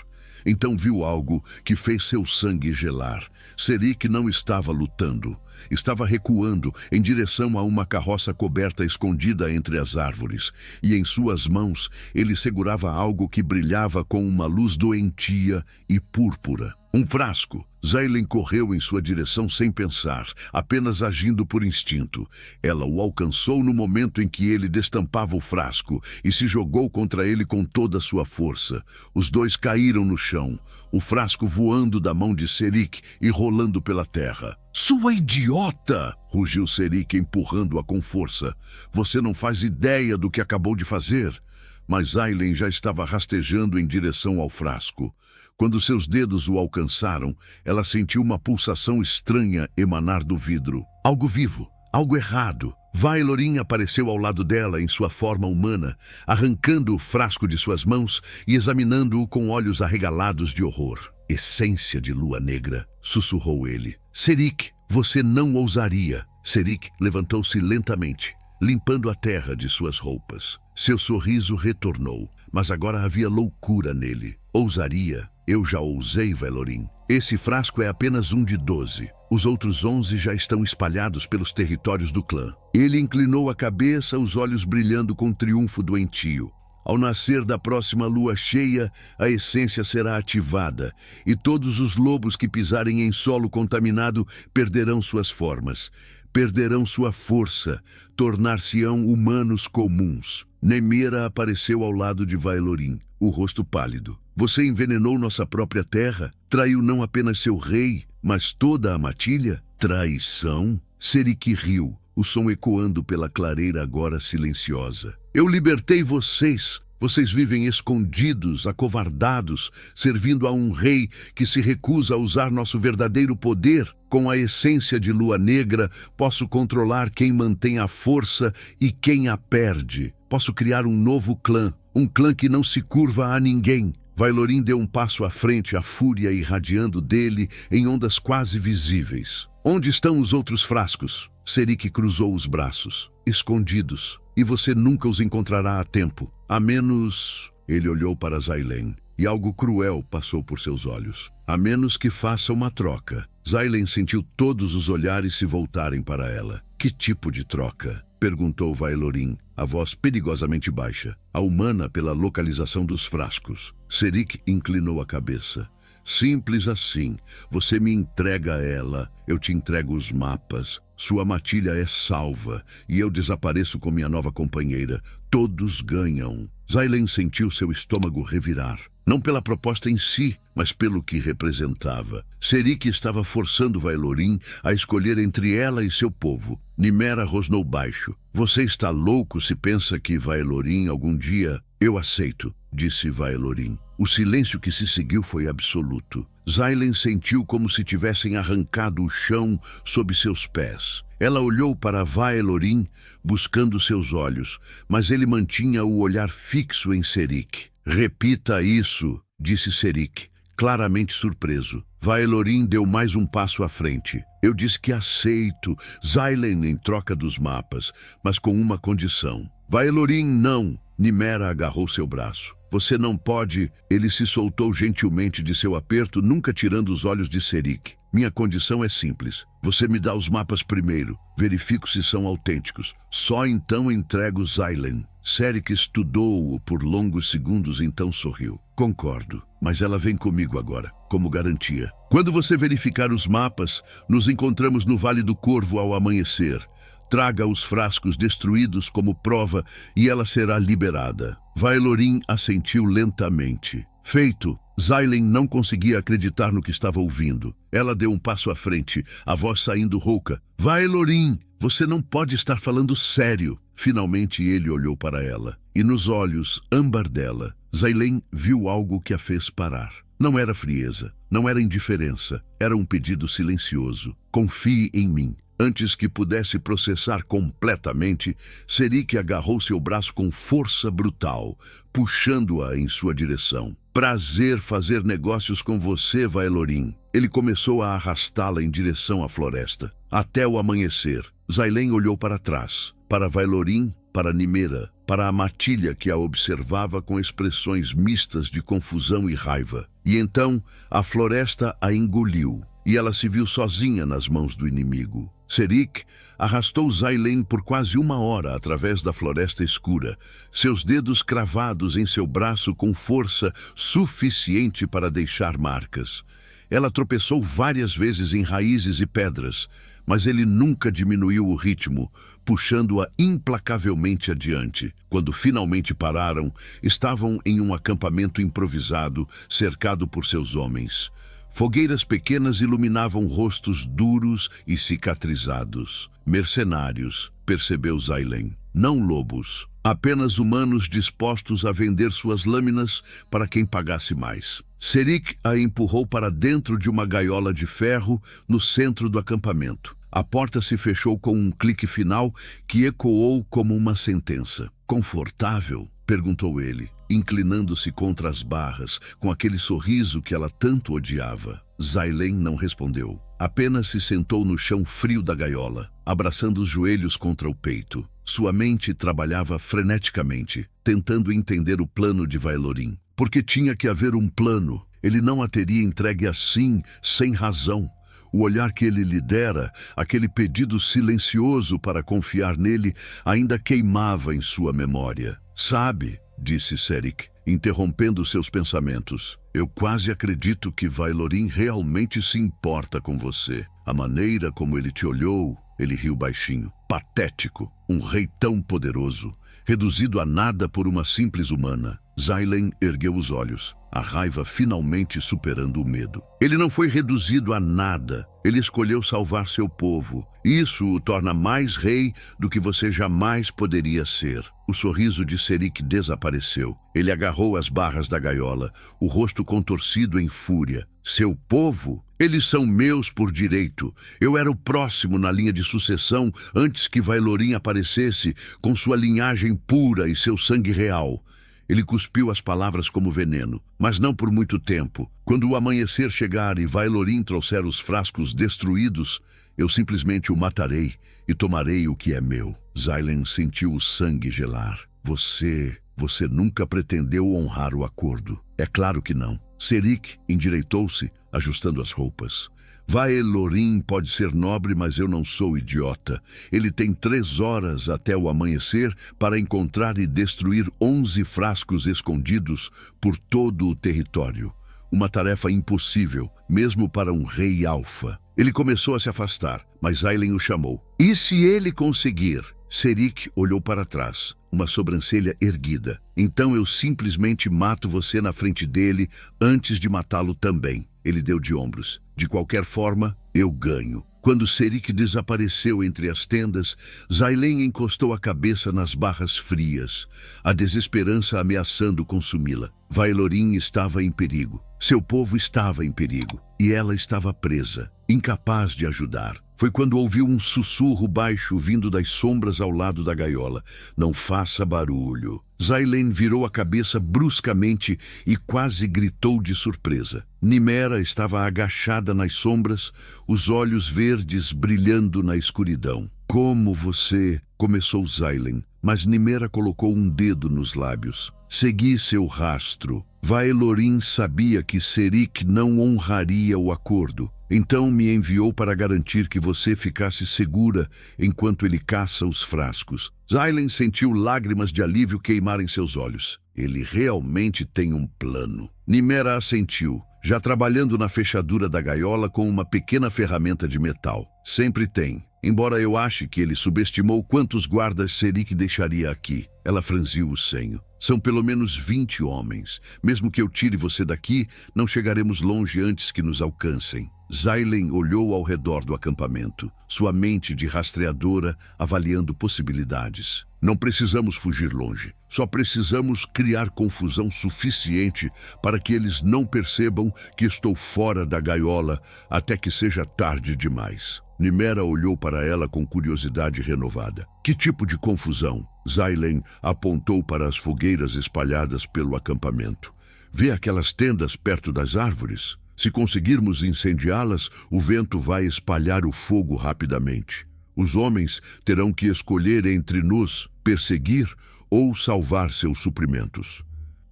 Então viu algo que fez seu sangue gelar. Serik não estava lutando. Estava recuando em direção a uma carroça coberta escondida entre as árvores. E em suas mãos ele segurava algo que brilhava com uma luz doentia e púrpura. Um frasco. Xailen correu em sua direção sem pensar, apenas agindo por instinto. Ela o alcançou no momento em que ele destampava o frasco e se jogou contra ele com toda a sua força. Os dois caíram no chão, o frasco voando da mão de Serik e rolando pela terra. Sua idiota! Rugiu Serik, empurrando-a com força. Você não faz ideia do que acabou de fazer. Mas Xailen já estava rastejando em direção ao frasco. Quando seus dedos o alcançaram, ela sentiu uma pulsação estranha emanar do vidro. Algo vivo, algo errado. Vailorin apareceu ao lado dela em sua forma humana, arrancando o frasco de suas mãos e examinando-o com olhos arregalados de horror. Essência de lua negra, sussurrou ele. Serik, você não ousaria. Serik levantou-se lentamente, limpando a terra de suas roupas. Seu sorriso retornou, mas agora havia loucura nele. Ousaria? Eu já ousei, Vailorin. Esse frasco é apenas um de 12. Os outros 11 já estão espalhados pelos territórios do clã. Ele inclinou a cabeça, os olhos brilhando com triunfo doentio. Ao nascer da próxima lua cheia, a essência será ativada, e todos os lobos que pisarem em solo contaminado perderão suas formas, perderão sua força, tornar-se-ão humanos comuns. Nemira apareceu ao lado de Vaelorin, o rosto pálido. Você envenenou nossa própria terra, traiu não apenas seu rei, mas toda a matilha? Traição? Serik riu, o som ecoando pela clareira agora silenciosa. Eu libertei vocês. Vocês vivem escondidos, acovardados, servindo a um rei que se recusa a usar nosso verdadeiro poder. Com a essência de lua negra, posso controlar quem mantém a força e quem a perde. Posso criar um novo clã, um clã que não se curva a ninguém. Vaelorin deu um passo à frente, a fúria irradiando dele em ondas quase visíveis. Onde estão os outros frascos? Serik cruzou os braços, escondidos, e você nunca os encontrará a tempo. A menos... Ele olhou para Xailen, e algo cruel passou por seus olhos. A menos que faça uma troca. Xailen sentiu todos os olhares se voltarem para ela. Que tipo de troca? Perguntou Vaelorin, a voz perigosamente baixa, a humana pela localização dos frascos. Serik inclinou a cabeça. Simples assim. Você me entrega ela, eu te entrego os mapas. Sua matilha é salva, e eu desapareço com minha nova companheira. Todos ganham. Xailen sentiu seu estômago revirar. Não pela proposta em si, mas pelo que representava. Serik estava forçando Vaelorin a escolher entre ela e seu povo. Nimera rosnou baixo. Você está louco se pensa que Vaelorin algum dia... Eu aceito, disse Vaelorin. O silêncio que se seguiu foi absoluto. Xailen sentiu como se tivessem arrancado o chão sob seus pés. Ela olhou para Vaelorin, buscando seus olhos, mas ele mantinha o olhar fixo em Serik. Repita isso, disse Serik, claramente surpreso. Vaelorin deu mais um passo à frente. Eu disse que aceito Xailen em troca dos mapas, mas com uma condição. Vaelorin, não! Nimera agarrou seu braço. Você não pode... Ele se soltou gentilmente de seu aperto, nunca tirando os olhos de Serik. Minha condição é simples. Você me dá os mapas primeiro. Verifico se são autênticos. Só então entrego Xailen. Serik estudou-o por longos segundos, então sorriu. Concordo, mas ela vem comigo agora, como garantia. Quando você verificar os mapas, nos encontramos no Vale do Corvo ao amanhecer. Traga os frascos destruídos como prova e ela será liberada. Vaelorin assentiu lentamente. Feito. Xailen não conseguia acreditar no que estava ouvindo. Ela deu um passo à frente, a voz saindo rouca. Vaelorin, você não pode estar falando sério. Finalmente ele olhou para ela, e nos olhos âmbar dela, Xailen viu algo que a fez parar. Não era frieza, não era indiferença, era um pedido silencioso. Confie em mim. Antes que pudesse processar completamente, Serik agarrou seu braço com força brutal, puxando-a em sua direção. Prazer fazer negócios com você, Vaelorin. Ele começou a arrastá-la em direção à floresta. Até o amanhecer, Xailen olhou para trás, para Vaelorin, para Nimera, para a matilha que a observava com expressões mistas de confusão e raiva. E então, a floresta a engoliu, e ela se viu sozinha nas mãos do inimigo. Serik arrastou Xailen por quase 1 hora através da floresta escura, seus dedos cravados em seu braço com força suficiente para deixar marcas. Ela tropeçou várias vezes em raízes e pedras, mas ele nunca diminuiu o ritmo, puxando-a implacavelmente adiante. Quando finalmente pararam, estavam em um acampamento improvisado, cercado por seus homens. Fogueiras pequenas iluminavam rostos duros e cicatrizados. Mercenários, percebeu Xailen. Não lobos. Apenas humanos dispostos a vender suas lâminas para quem pagasse mais. Serik a empurrou para dentro de uma gaiola de ferro no centro do acampamento. A porta se fechou com um clique final que ecoou como uma sentença. Confortável? Perguntou ele, inclinando-se contra as barras, com aquele sorriso que ela tanto odiava. Xailen não respondeu. Apenas se sentou no chão frio da gaiola, abraçando os joelhos contra o peito. Sua mente trabalhava freneticamente, tentando entender o plano de Vaelorin. Porque tinha que haver um plano. Ele não a teria entregue assim, sem razão. O olhar que ele lhe dera, aquele pedido silencioso para confiar nele, ainda queimava em sua memória. Sabe, disse Serik, interrompendo seus pensamentos. Eu quase acredito que Vaelorin realmente se importa com você. A maneira como ele te olhou, ele riu baixinho. Patético, um rei tão poderoso, reduzido a nada por uma simples humana. Xailen ergueu os olhos, a raiva finalmente superando o medo. Ele não foi reduzido a nada. Ele escolheu salvar seu povo. Isso o torna mais rei do que você jamais poderia ser. O sorriso de Serik desapareceu. Ele agarrou as barras da gaiola, o rosto contorcido em fúria. Seu povo? Eles são meus por direito. Eu era o próximo na linha de sucessão antes que Vaelorin aparecesse com sua linhagem pura e seu sangue real. Ele cuspiu as palavras como veneno, mas não por muito tempo. Quando o amanhecer chegar e Vaelorin trouxer os frascos destruídos, eu simplesmente o matarei e tomarei o que é meu. Xailen sentiu o sangue gelar. Você nunca pretendeu honrar o acordo. É claro que não. Serik endireitou-se, ajustando as roupas. Vaelorin pode ser nobre, mas eu não sou idiota. Ele tem 3 horas até o amanhecer para encontrar e destruir 11 frascos escondidos por todo o território. Uma tarefa impossível, mesmo para um rei alfa. Ele começou a se afastar, mas Xailen o chamou. E se ele conseguir? Serik olhou para trás, uma sobrancelha erguida. Então eu simplesmente mato você na frente dele antes de matá-lo também. Ele deu de ombros. De qualquer forma, eu ganho. Quando Serik desapareceu entre as tendas, Xailen encostou a cabeça nas barras frias, a desesperança ameaçando consumi-la. Vaelorin estava em perigo. Seu povo estava em perigo. E ela estava presa, incapaz de ajudar. Foi quando ouviu um sussurro baixo vindo das sombras ao lado da gaiola. Não faça barulho. Xailen virou a cabeça bruscamente e quase gritou de surpresa. Nimera estava agachada nas sombras, os olhos verdes brilhando na escuridão. Como você... começou Xailen, mas Nimera colocou um dedo nos lábios. Segui seu rastro. Vaelorin sabia que Serik não honraria o acordo. Então me enviou para garantir que você ficasse segura enquanto ele caça os frascos. Xailen sentiu lágrimas de alívio queimar em seus olhos. Ele realmente tem um plano. Nimera assentiu, já trabalhando na fechadura da gaiola com uma pequena ferramenta de metal. Sempre tem. Embora eu ache que ele subestimou quantos guardas Serik deixaria aqui. Ela franziu o senho. São pelo menos 20 homens. Mesmo que eu tire você daqui, não chegaremos longe antes que nos alcancem. Xailen olhou ao redor do acampamento, sua mente de rastreadora avaliando possibilidades. Não precisamos fugir longe. Só precisamos criar confusão suficiente para que eles não percebam que estou fora da gaiola até que seja tarde demais. Nimera olhou para ela com curiosidade renovada. Que tipo de confusão? Xailen apontou para as fogueiras espalhadas pelo acampamento. Vê aquelas tendas perto das árvores? Se conseguirmos incendiá-las, o vento vai espalhar o fogo rapidamente. Os homens terão que escolher entre nos perseguir ou salvar seus suprimentos.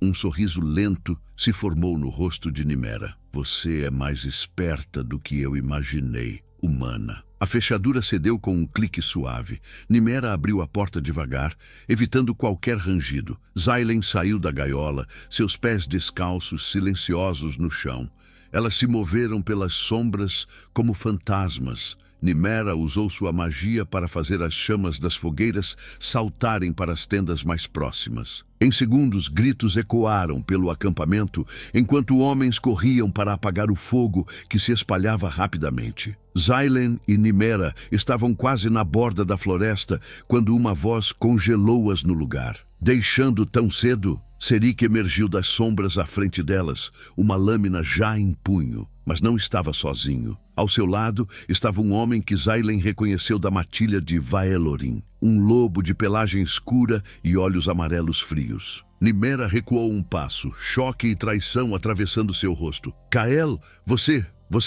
Um sorriso lento se formou no rosto de Nimera. Você é mais esperta do que eu imaginei, humana. A fechadura cedeu com um clique suave. Nimera abriu a porta devagar, evitando qualquer rangido. Xailen saiu da gaiola, seus pés descalços, silenciosos no chão. Elas se moveram pelas sombras como fantasmas. Nimera usou sua magia para fazer as chamas das fogueiras saltarem para as tendas mais próximas. Em segundos, gritos ecoaram pelo acampamento, enquanto homens corriam para apagar o fogo que se espalhava rapidamente. Xailen e Nimera estavam quase na borda da floresta quando uma voz congelou-as no lugar. Deixando tão cedo, Serik emergiu das sombras à frente delas, uma lâmina já em punho, mas não estava sozinho. Ao seu lado estava um homem que Xailen reconheceu da matilha de Vaelorin, um lobo de pelagem escura e olhos amarelos frios. Nimera recuou um passo, choque e traição atravessando seu rosto. Kael, você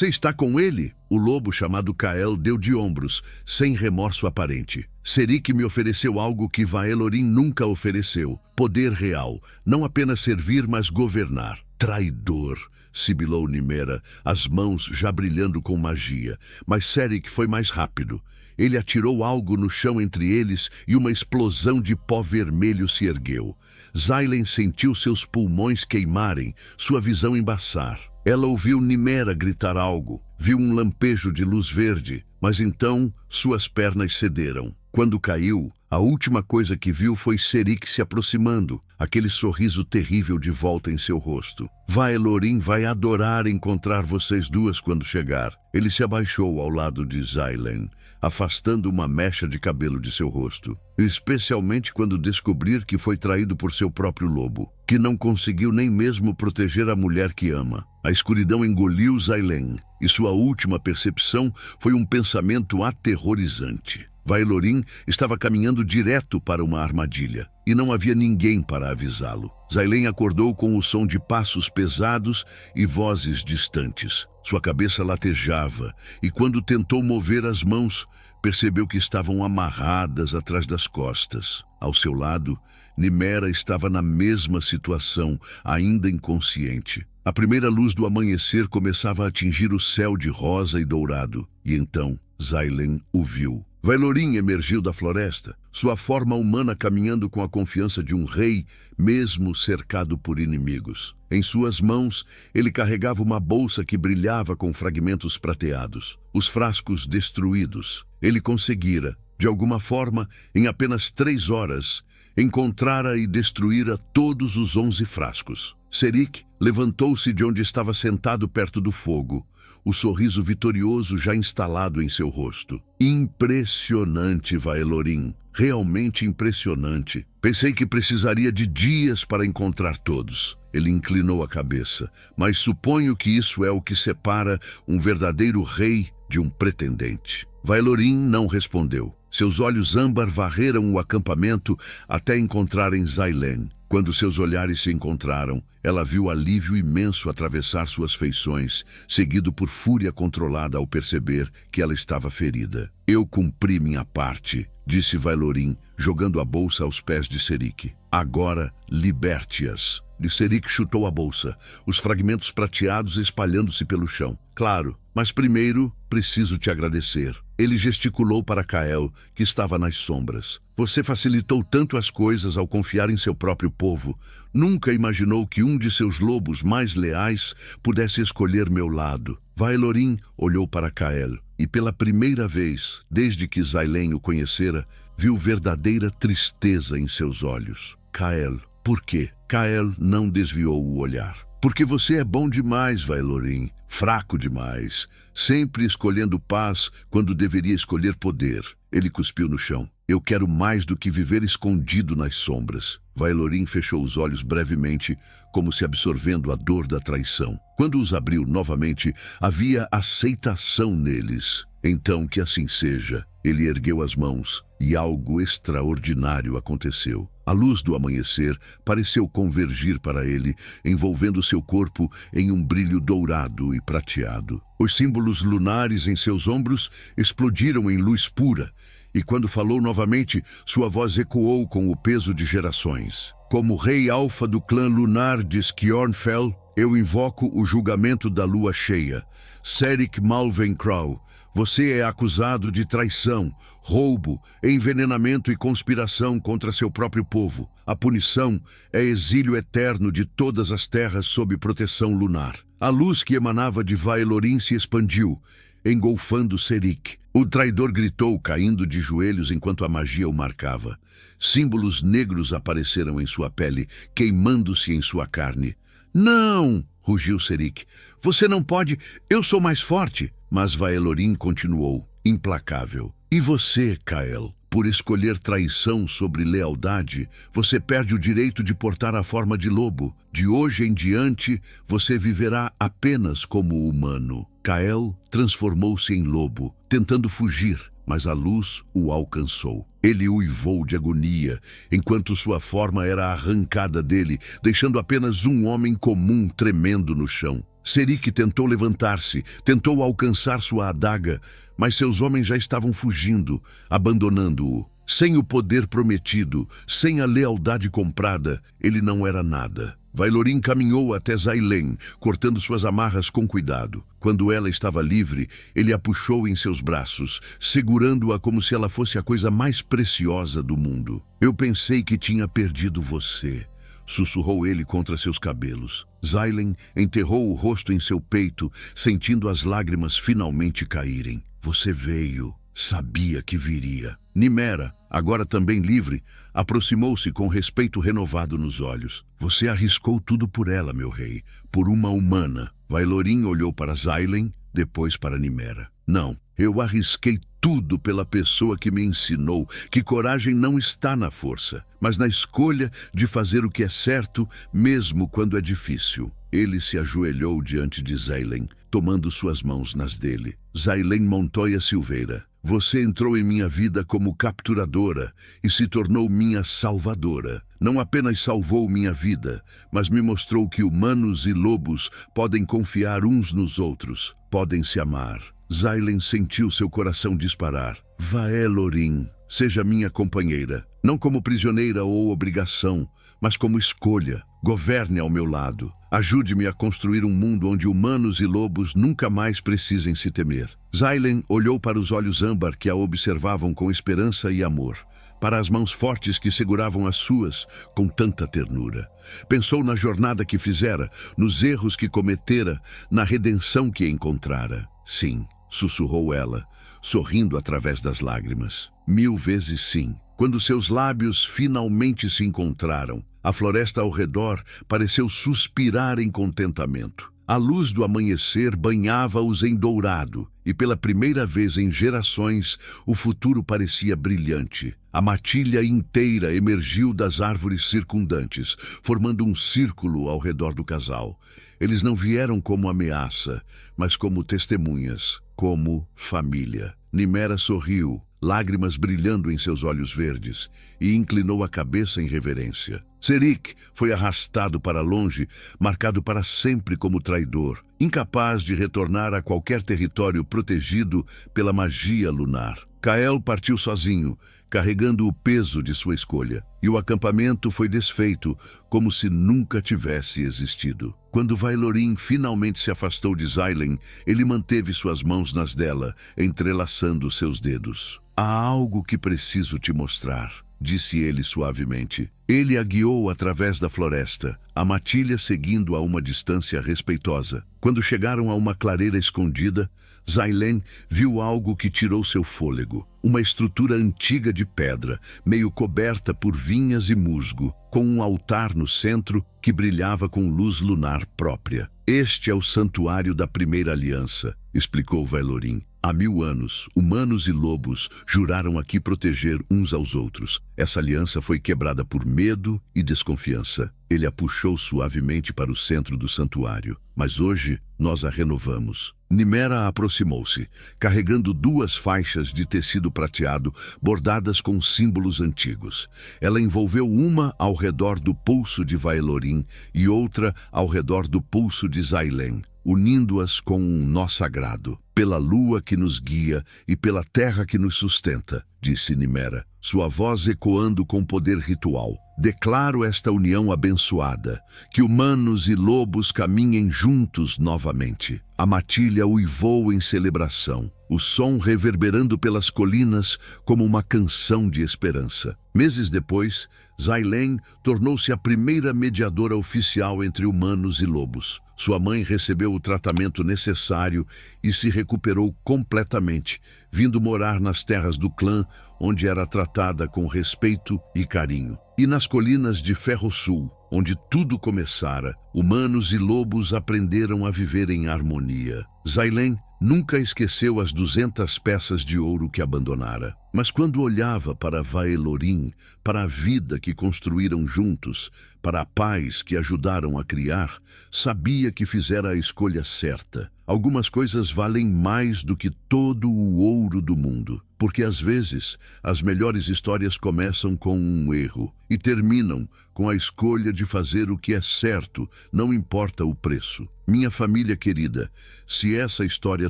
está com ele? O lobo chamado Kael deu de ombros, sem remorso aparente. Serik me ofereceu algo que Vaelorin nunca ofereceu. Poder real. Não apenas servir, mas governar. Traidor, sibilou Nimera, as mãos já brilhando com magia. Mas Serik foi mais rápido. Ele atirou algo no chão entre eles e uma explosão de pó vermelho se ergueu. Xailen sentiu seus pulmões queimarem, sua visão embaçar. Ela ouviu Nimera gritar algo, viu um lampejo de luz verde, mas então suas pernas cederam. Quando caiu, a última coisa que viu foi Serik se aproximando, aquele sorriso terrível de volta em seu rosto. Vaelorin vai adorar encontrar vocês duas quando chegar. Ele se abaixou ao lado de Xailen, afastando uma mecha de cabelo de seu rosto. Especialmente quando descobrir que foi traído por seu próprio lobo, que não conseguiu nem mesmo proteger a mulher que ama. A escuridão engoliu Xailen, e sua última percepção foi um pensamento aterrorizante. Vaelorin estava caminhando direto para uma armadilha, e não havia ninguém para avisá-lo. Xailen acordou com o som de passos pesados e vozes distantes. Sua cabeça latejava, e quando tentou mover as mãos, percebeu que estavam amarradas atrás das costas. Ao seu lado, Nimera estava na mesma situação, ainda inconsciente. A primeira luz do amanhecer começava a atingir o céu de rosa e dourado, e então Xailen o viu. Vaelorin emergiu da floresta, sua forma humana caminhando com a confiança de um rei, mesmo cercado por inimigos. Em suas mãos, ele carregava uma bolsa que brilhava com fragmentos prateados, os frascos destruídos. Ele conseguira, de alguma forma, em apenas 3 horas, encontrara e destruíra todos os 11 frascos. Serik levantou-se de onde estava sentado perto do fogo, o sorriso vitorioso já instalado em seu rosto. Impressionante, Vaelorin. Realmente impressionante. Pensei que precisaria de dias para encontrar todos. Ele inclinou a cabeça. Mas suponho que isso é o que separa um verdadeiro rei de um pretendente. Vaelorin não respondeu. Seus olhos âmbar varreram o acampamento até encontrarem Xailen. Quando seus olhares se encontraram, ela viu alívio imenso atravessar suas feições, seguido por fúria controlada ao perceber que ela estava ferida. Eu cumpri minha parte, disse Vaelorin, jogando a bolsa aos pés de Serik. Agora, liberte-as. Serik chutou a bolsa, os fragmentos prateados espalhando-se pelo chão. Claro, mas primeiro preciso te agradecer. Ele gesticulou para Kael, que estava nas sombras. Você facilitou tanto as coisas ao confiar em seu próprio povo. Nunca imaginou que um de seus lobos mais leais pudesse escolher meu lado. Vaelorin olhou para Kael, e pela primeira vez, desde que Xailen o conhecera, viu verdadeira tristeza em seus olhos. Kael, por quê? Kael não desviou o olhar. Porque você é bom demais, Vaelorin. Fraco demais. Sempre escolhendo paz quando deveria escolher poder. Ele cuspiu no chão. Eu quero mais do que viver escondido nas sombras. Vaelorin fechou os olhos brevemente, como se absorvendo a dor da traição. Quando os abriu novamente, havia aceitação neles. Então, que assim seja. Ele ergueu as mãos, e algo extraordinário aconteceu. A luz do amanhecer pareceu convergir para ele, envolvendo seu corpo em um brilho dourado e prateado. Os símbolos lunares em seus ombros explodiram em luz pura, e quando falou novamente, sua voz ecoou com o peso de gerações. Como rei alfa do clã lunar de Skjornfell, eu invoco o julgamento da lua cheia. Serik Malvencraw, você é acusado de traição, roubo, envenenamento e conspiração contra seu próprio povo. A punição é exílio eterno de todas as terras sob proteção lunar. A luz que emanava de Vaelorin se expandiu, engolfando Serik. O traidor gritou, caindo de joelhos enquanto a magia o marcava. Símbolos negros apareceram em sua pele, queimando-se em sua carne. Não! Rugiu Serik. Você não pode... Eu sou mais forte. Mas Vaelorin continuou, implacável. E você, Kael? Por escolher traição sobre lealdade, você perde o direito de portar a forma de lobo. De hoje em diante, você viverá apenas como humano. Kael transformou-se em lobo, tentando fugir, mas a luz o alcançou. Ele uivou de agonia, enquanto sua forma era arrancada dele, deixando apenas um homem comum tremendo no chão. Serik tentou levantar-se, tentou alcançar sua adaga, mas seus homens já estavam fugindo, abandonando-o. Sem o poder prometido, sem a lealdade comprada, ele não era nada. Vailorin caminhou até Zailen, cortando suas amarras com cuidado. Quando ela estava livre, ele a puxou em seus braços, segurando-a como se ela fosse a coisa mais preciosa do mundo. Eu pensei que tinha perdido você, sussurrou ele contra seus cabelos. Zailen enterrou o rosto em seu peito, sentindo as lágrimas finalmente caírem. Você veio. Sabia que viria. Nimera, agora também livre, aproximou-se com respeito renovado nos olhos. Você arriscou tudo por ela, meu rei, por uma humana. Vailorin olhou para Zailen, depois para Nimera. Não, eu arrisquei tudo pela pessoa que me ensinou que coragem não está na força, mas na escolha de fazer o que é certo, mesmo quando é difícil. Ele se ajoelhou diante de Zailen, tomando suas mãos nas dele. Zailen Montoya Silveira, você entrou em minha vida como capturadora e se tornou minha salvadora. Não apenas salvou minha vida, mas me mostrou que humanos e lobos podem confiar uns nos outros, podem se amar. Zailen sentiu seu coração disparar. Vailorin, seja minha companheira, não como prisioneira ou obrigação, mas como escolha. Governe ao meu lado. Ajude-me a construir um mundo onde humanos e lobos nunca mais precisem se temer. Zailen olhou para os olhos âmbar que a observavam com esperança e amor, para as mãos fortes que seguravam as suas com tanta ternura. Pensou na jornada que fizera, nos erros que cometera, na redenção que encontrara. Sim, sussurrou ela, sorrindo através das lágrimas. 1000 vezes sim. Quando seus lábios finalmente se encontraram, a floresta ao redor pareceu suspirar em contentamento. A luz do amanhecer banhava-os em dourado, e pela primeira vez em gerações, o futuro parecia brilhante. A matilha inteira emergiu das árvores circundantes, formando um círculo ao redor do casal. Eles não vieram como ameaça, mas como testemunhas, como família. Nimera sorriu, lágrimas brilhando em seus olhos verdes, e inclinou a cabeça em reverência. Zerik foi arrastado para longe, marcado para sempre como traidor, incapaz de retornar a qualquer território protegido pela magia lunar. Kael partiu sozinho, carregando o peso de sua escolha, e o acampamento foi desfeito como se nunca tivesse existido. Quando Vailorin finalmente se afastou de Zailen, ele manteve suas mãos nas dela, entrelaçando seus dedos. Há algo que preciso te mostrar, disse ele suavemente. Ele a guiou através da floresta, a matilha seguindo a uma distância respeitosa. Quando chegaram a uma clareira escondida, Zailen viu algo que tirou seu fôlego. Uma estrutura antiga de pedra, meio coberta por vinhas e musgo, com um altar no centro que brilhava com luz lunar própria. Este é o santuário da primeira aliança, explicou Vailorin. Há 1000 anos, humanos e lobos juraram aqui proteger uns aos outros. Essa aliança foi quebrada por medo e desconfiança. Ele a puxou suavemente para o centro do santuário. Mas hoje, nós a renovamos. Nimera aproximou-se, carregando 2 faixas de tecido prateado bordadas com símbolos antigos. Ela envolveu uma ao redor do pulso de Vailorin e outra ao redor do pulso de Zailen, unindo-as com um nó sagrado. Pela lua que nos guia e pela terra que nos sustenta, disse Nimera, sua voz ecoando com poder ritual. Declaro esta união abençoada, que humanos e lobos caminhem juntos novamente. A matilha uivou em celebração, o som reverberando pelas colinas como uma canção de esperança. Meses depois, Zailen tornou-se a primeira mediadora oficial entre humanos e lobos. Sua mãe recebeu o tratamento necessário e se recuperou completamente, vindo morar nas terras do clã, onde era tratada com respeito e carinho. E nas colinas de Ferro Sul, onde tudo começara, humanos e lobos aprenderam a viver em harmonia. Zailen nunca esqueceu as 200 peças de ouro que abandonara. Mas quando olhava para Vailorin, para a vida que construíram juntos, para pais que ajudaram a criar, sabia que fizera a escolha certa. Algumas coisas valem mais do que todo o ouro do mundo, porque às vezes as melhores histórias começam com um erro e terminam com a escolha de fazer o que é certo, não importa o preço. Minha família querida, se essa história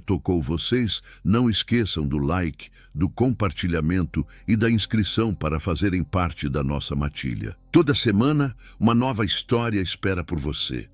tocou vocês, não esqueçam do like, do compartilhamento e da inscrição para fazerem parte da nossa matilha. Toda semana, uma nova história espera por você.